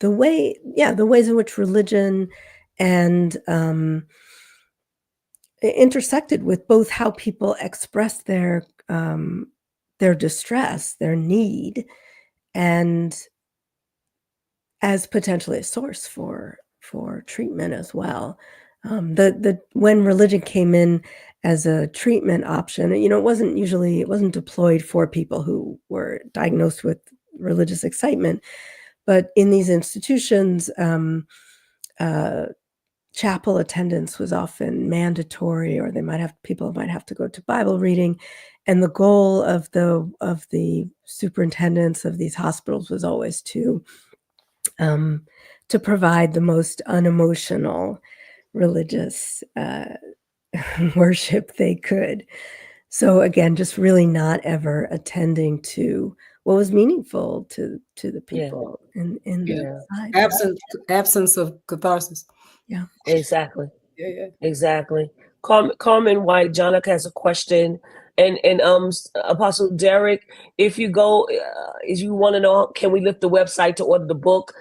ways in which religion and intersected with both how people express their distress, their need, and as potentially a source for treatment as well. When religion came in as a treatment option, it wasn't deployed for people who were diagnosed with religious excitement, but in these institutions, chapel attendance was often mandatory, or people might have to go to Bible reading, and the goal of the superintendents of these hospitals was always to provide the most unemotional religious worship they could. So again, just really not ever attending to what was meaningful to the people in the society. Absence of catharsis. Yeah, exactly. Yeah. Exactly. Carmen White, Jonica has a question, and Apostle Derek, if you go, if you want to know, can we lift the website to order the book?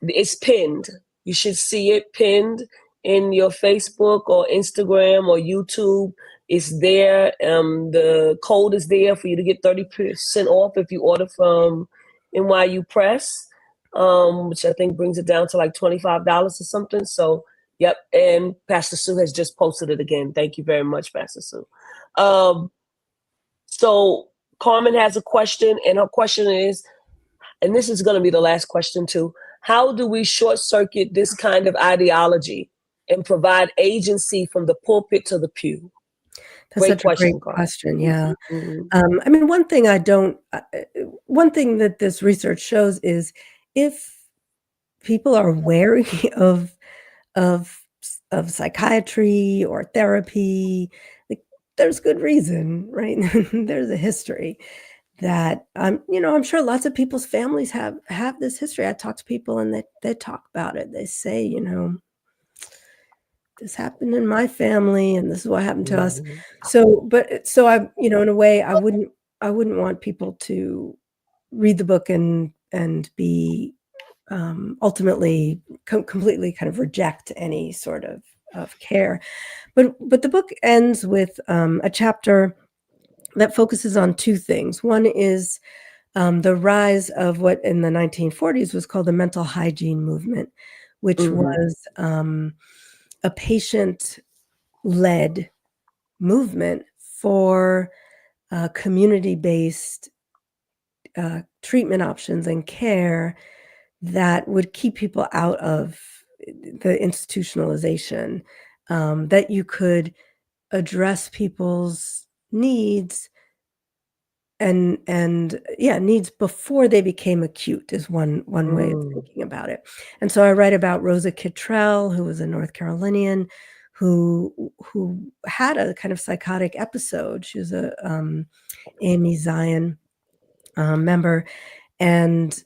It's pinned. You should see it pinned in your Facebook or Instagram or YouTube. It's there. The code is there for you to get 30% off if you order from NYU Press, which I think brings it down to like $25 or something. So, yep. And Pastor Sue has just posted it again. Thank you very much, Pastor Sue. So Carmen has a question, and her question is, and this is going to be the last question too, how do we short circuit this kind of ideology and provide agency from the pulpit to the pew? That's such a great question. Yeah. Mm-hmm. I mean, one thing that this research shows is if people are wary of psychiatry or therapy, like, there's good reason, right? There's a history that I'm sure lots of people's families have this history. I talk to people and they talk about it. They say, this happened in my family and this is what happened to us. So I, in a way, I wouldn't want people to read the book and be ultimately completely kind of reject any sort of care. But the book ends with a chapter that focuses on two things. One is the rise of what in the 1940s was called the mental hygiene movement, which was a patient-led movement for community-based treatment options and care that would keep people out of the institutionalization, that you could address people's needs needs before they became acute is one way of thinking about it. And so I write about Rosa Kittrell, who was a North Carolinian who had a kind of psychotic episode. She was a AME Zion member, and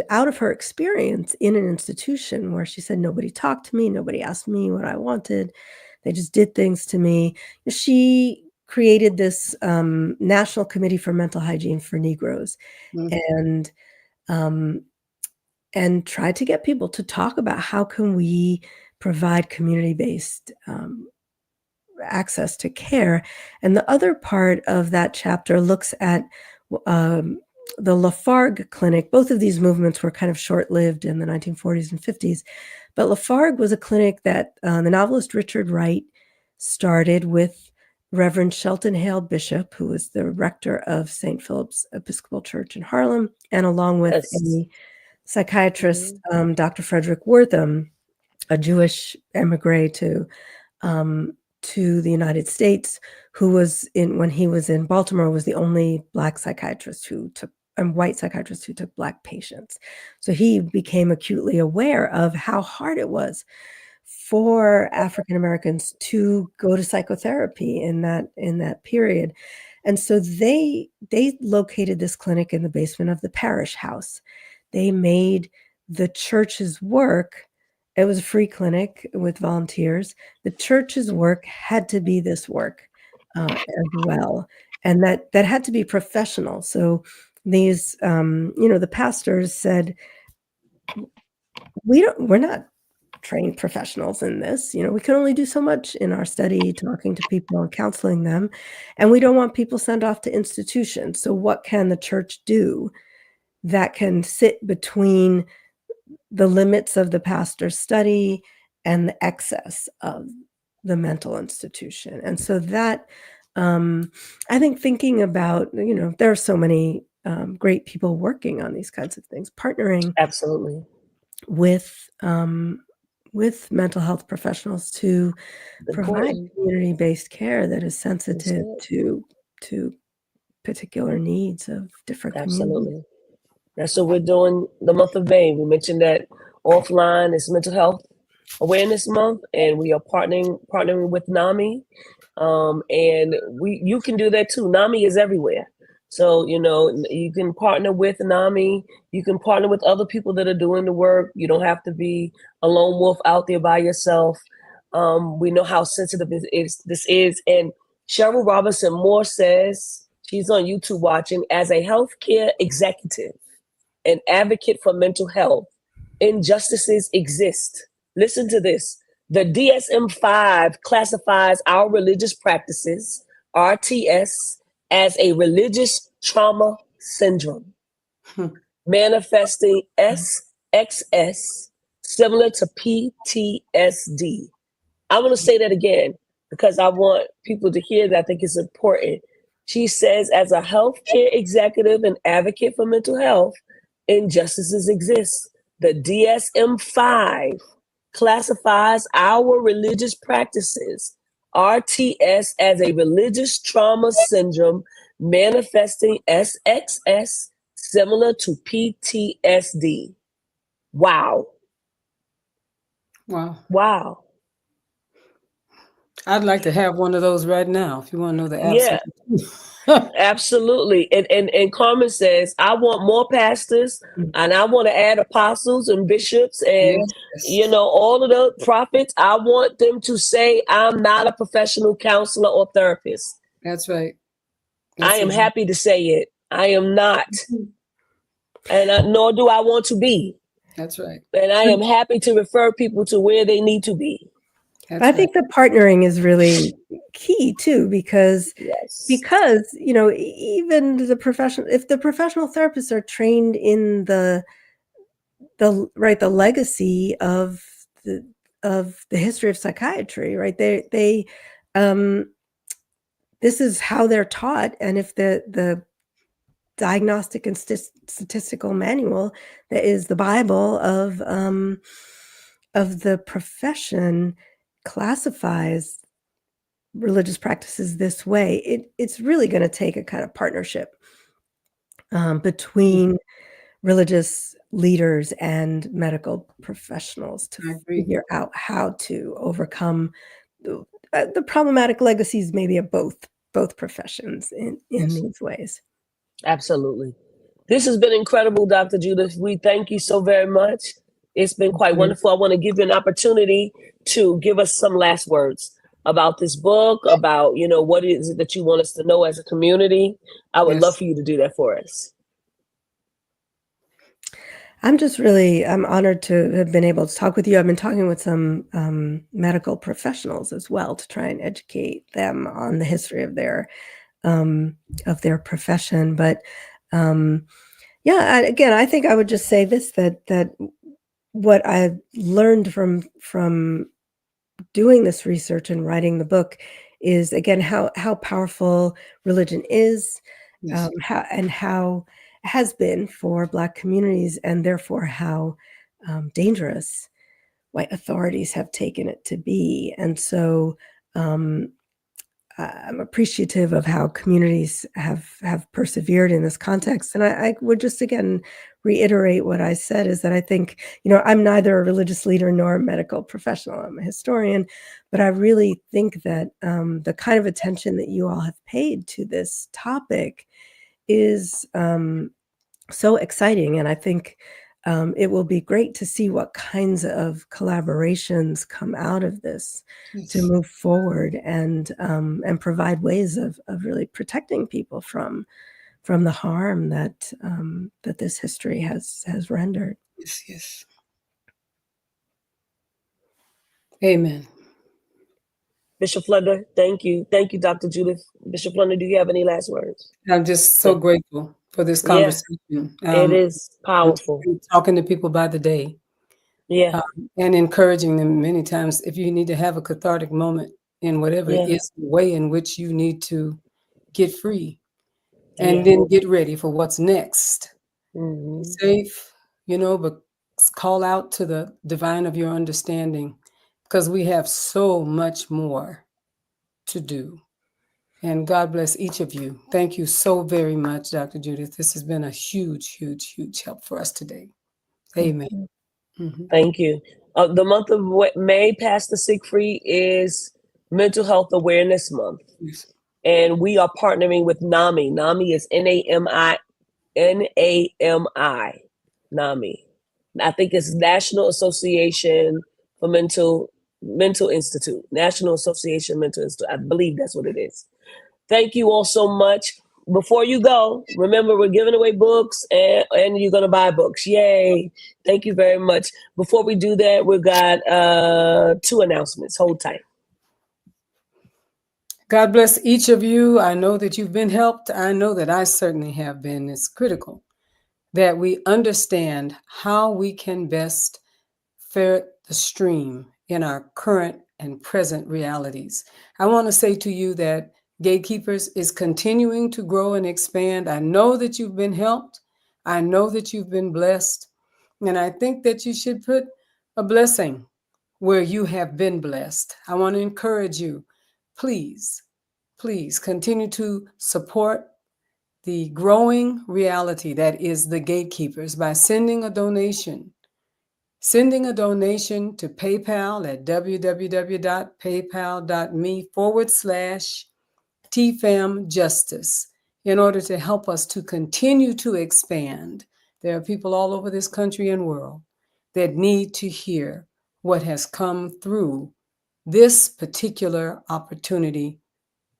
out of her experience in an institution where she said nobody talked to me, nobody asked me what I wanted, they just did things to me, she created this National Committee for Mental Hygiene for Negroes, and tried to get people to talk about how can we provide community-based access to care. And the other part of that chapter looks at the Lafargue Clinic. Both of these movements were kind of short-lived in the 1940s and 50s, but Lafargue was a clinic that the novelist Richard Wright started with Reverend Shelton Hale Bishop, who was the rector of St. Philip's Episcopal Church in Harlem, and along with a psychiatrist, Dr. Frederick Wortham, a Jewish emigre to the United States, who was when he was in Baltimore, was the only Black psychiatrist who took and white psychiatrist who took Black patients. So he became acutely aware of how hard it was for African Americans to go to psychotherapy in that period. And so they located this clinic in the basement of the parish house. They made the church's work, it was a free clinic with volunteers. The church's work had to be this work as well. And that had to be professional. So these, the pastors said, we're not trained professionals in this. We can only do so much in our study, talking to people and counseling them. And we don't want people sent off to institutions. So what can the church do that can sit between the limits of the pastor's study and the excess of the mental institution? And so that, I think thinking about, there are so many great people working on these kinds of things, partnering absolutely with mental health professionals to provide community-based care that is sensitive to particular needs of different communities. That's what we're doing the month of May. We mentioned that offline is Mental Health Awareness Month, and we are partnering with NAMI. And you can do that too. NAMI is everywhere. So, you can partner with NAMI. You can partner with other people that are doing the work. You don't have to be a lone wolf out there by yourself. We know how sensitive this is. And Cheryl Robinson Moore says, she's on YouTube watching, as a healthcare executive and advocate for mental health, injustices exist. Listen to this. The DSM-5 classifies our religious practices, RTS, as a religious trauma syndrome, manifesting SXS, similar to PTSD. I'm going to say that again because I want people to hear that. I think it's important. She says, as a healthcare executive and advocate for mental health, injustices exist. The DSM-5 classifies our religious practices, RTS, as a religious trauma syndrome manifesting SXS, similar to PTSD. Wow. Wow. I'd like to have one of those right now, if you want to know the answer. Yeah, absolutely. And Carmen says, I want more pastors, and I want to add apostles and bishops and, all of the prophets. I want them to say, I'm not a professional counselor or therapist. That's right. I am happy to say it. I am not. And nor do I want to be. That's right. And I am happy to refer people to where they need to be. I think the partnering is really key too, because even the if the professional therapists are trained in the legacy of the history of psychiatry, right? They this is how they're taught, and if the diagnostic and statistical manual that is the Bible of the profession classifies religious practices this way, it's really going to take a kind of partnership between religious leaders and medical professionals to figure out how to overcome the problematic legacies maybe of both professions in these ways. Absolutely. This has been incredible, Dr. Judith. We thank you so very much. It's been quite wonderful. I want to give you an opportunity to give us some last words about this book, about, what is it that you want us to know as a community. I would love for you to do that for us. I'm honored to have been able to talk with you. I've been talking with some medical professionals as well to try and educate them on the history of their profession. But again, I think I would just say this, that what I've learned from doing this research and writing the book is again how powerful religion is, Yes. how it has been for Black communities, and therefore how dangerous white authorities have taken it to be. And so I'm appreciative of how communities have persevered in this context. And I would just again reiterate what I said, is that I think, I'm neither a religious leader nor a medical professional. I'm a historian, but I really think that the kind of attention that you all have paid to this topic is so exciting. And I think it will be great to see what kinds of collaborations come out of this to move forward and provide ways of really protecting people from the harm that that this history has rendered. Yes, yes. Amen. Bishop Flunder, thank you. Thank you, Dr. Judith. Bishop Flunder, do you have any last words? I'm just so grateful for this conversation. It is powerful. Talking to people by the day. Yeah. And encouraging them many times, if you need to have a cathartic moment in whatever it is, the way in which you need to get free and then get ready for what's next. Mm-hmm. Safe, but call out to the divine of your understanding, because we have so much more to do. And God bless each of you. Thank you so very much, Dr. Judith. This has been a huge, huge, huge help for us today. Amen. Mm-hmm. Thank you. The month of May, Pastor Siegfried, is Mental Health Awareness Month. Yes. And we are partnering with NAMI. NAMI is NAMI. NAMI. I think it's National Association for Mental Institute. National Association Mental Institute. I believe that's what it is. Thank you all so much. Before you go, remember we're giving away books and you're going to buy books. Yay. Thank you very much. Before we do that, we've got 2 announcements. Hold tight. God bless each of you. I know that you've been helped. I know that I certainly have been. It's critical that we understand how we can best ferret the stream in our current and present realities. I want to say to you that Gatekeepers is continuing to grow and expand. I know that you've been helped. I know that you've been blessed. And I think that you should put a blessing where you have been blessed. I want to encourage you, please continue to support the growing reality that is the Gatekeepers by sending a donation. Sending a donation to PayPal at www.paypal.me/TFAMJustice in order to help us to continue to expand. There are people all over this country and world that need to hear what has come through this particular opportunity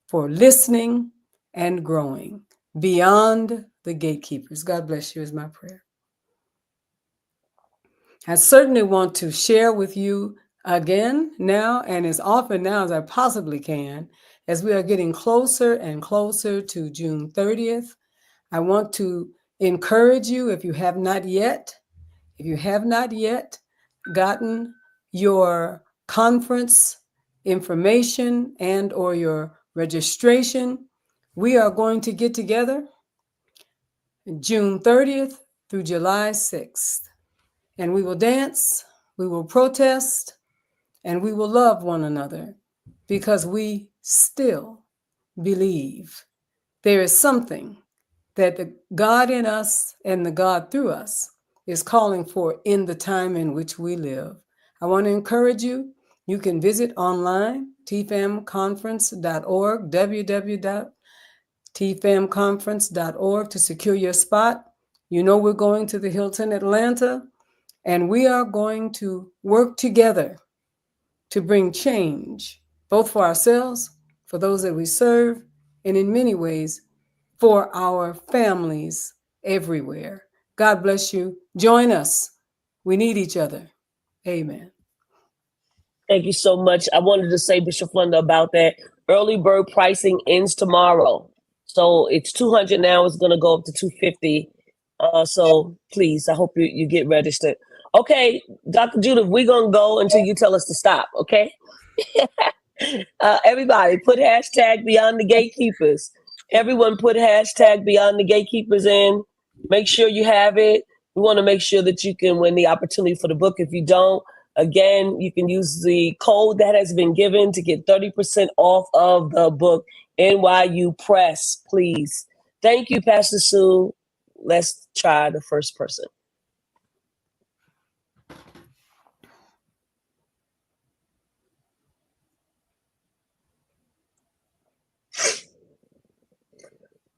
for listening and growing beyond the Gatekeepers. God bless you is my prayer. I certainly want to share with you again now and as often now as I possibly can, as we are getting closer and closer to June 30th. I want to encourage you, if you have not yet gotten your conference information and or your registration, we are going to get together June 30th through July 6th. And we will dance, we will protest, and we will love one another, because we still believe there is something that the God in us and the God through us is calling for in the time in which we live. I want to encourage you. You can visit online, tfamconference.org, www.tfamconference.org to secure your spot. You know we're going to the Hilton Atlanta, and we are going to work together to bring change, both for ourselves, for those that we serve, and in many ways, for our families everywhere. God bless you. Join us. We need each other. Amen. Thank you so much. I wanted to say, Bishop Flunder, about that. Early bird pricing ends tomorrow. So it's $200 now. It's going to go up to $250. So please, I hope you get registered. Okay, Dr. Judith, we're going to go until you tell us to stop, okay? Everybody put hashtag Beyond the Gatekeepers. Everyone put hashtag Beyond the Gatekeepers in. Make sure you have it. We want to make sure that you can win the opportunity for the book. If you don't, again, you can use the code that has been given to get 30% off of the book, NYU Press, please. Thank you, Pastor Sue. Let's try the first person.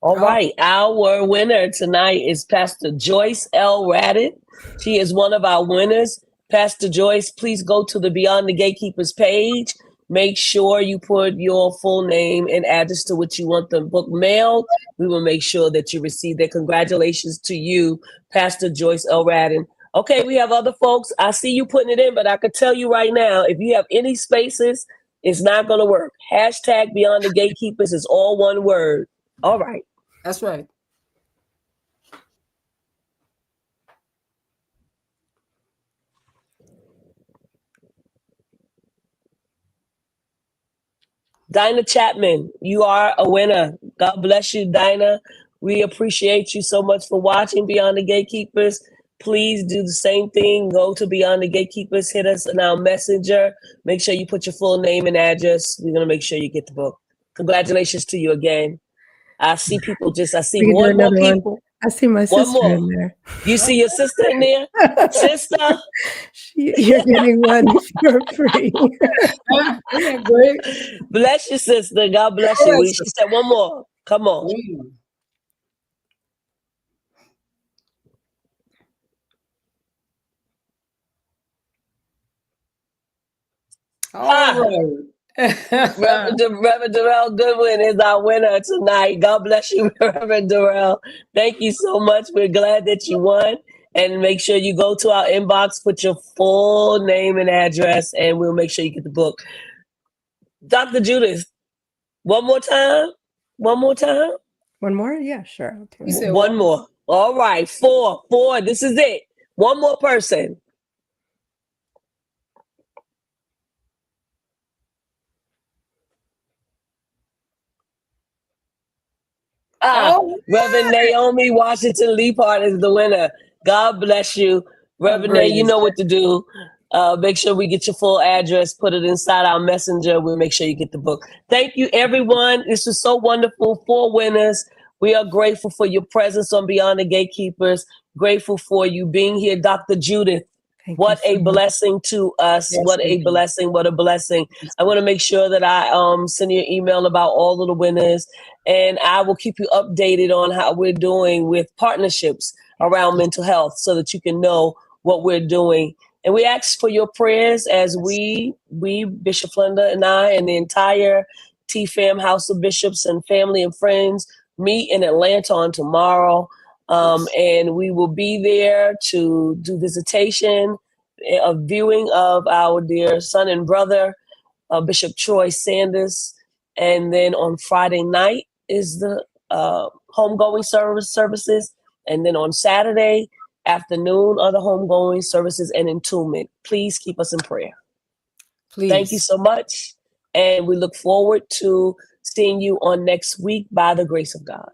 All right. Our winner tonight is Pastor Joyce L. Raddick. She is one of our winners. Pastor Joyce, please go to the Beyond the Gatekeepers page. Make sure you put your full name and address to which you want the book mailed. We will make sure that you receive that. Congratulations to you, Pastor Joyce L. Raddick. Okay, we have other folks. I see you putting it in, but I could tell you right now, if you have any spaces, it's not going to work. Hashtag Beyond the Gatekeepers is all one word. All right. That's right. Dinah Chapman, you are a winner. God bless you, Dinah. We appreciate you so much for watching Beyond the Gatekeepers. Please do the same thing. Go to Beyond the Gatekeepers, hit us in our messenger. Make sure you put your full name and address. We're going to make sure you get the book. Congratulations to you again. I see people I see more and more people. I see my sister in there. You see your sister in there? Sister? You're getting one for free. Great. Bless you, sister. God bless you. She said one more. Come on. All right. Reverend Darrell Goodwin is our winner tonight. God bless you, Reverend Darrell. Thank you so much. We're glad that you won. And make sure you go to our inbox, put your full name and address, and we'll make sure you get the book. Dr. Judith, one more time? One more time? One more? Yeah, sure. One more. All right, four. This is it. One more person. Reverend Naomi Washington Leapart is the winner. God bless you. Reverend Nay, you know what to do. Make sure we get your full address, put it inside our messenger. We'll make sure you get the book. Thank you, everyone. This was so wonderful. 4 winners. We are grateful for your presence on Beyond the Gatekeepers. Grateful for you being here, Dr. Judith. What a blessing to us. Yes, what a blessing. What a blessing. I want to make sure that I send you an email about all of the winners, and I will keep you updated on how we're doing with partnerships around mental health so that you can know what we're doing. And we ask for your prayers as we, Bishop Flenda and I, and the entire TFAM House of Bishops and family and friends meet in Atlanta on tomorrow. And we will be there to do visitation, a viewing of our dear son and brother, Bishop Troy Sanders. And then on Friday night is the homegoing services. And then on Saturday afternoon are the homegoing services and entombment. Please keep us in prayer. Please. Thank you so much. And we look forward to seeing you on next week by the grace of God.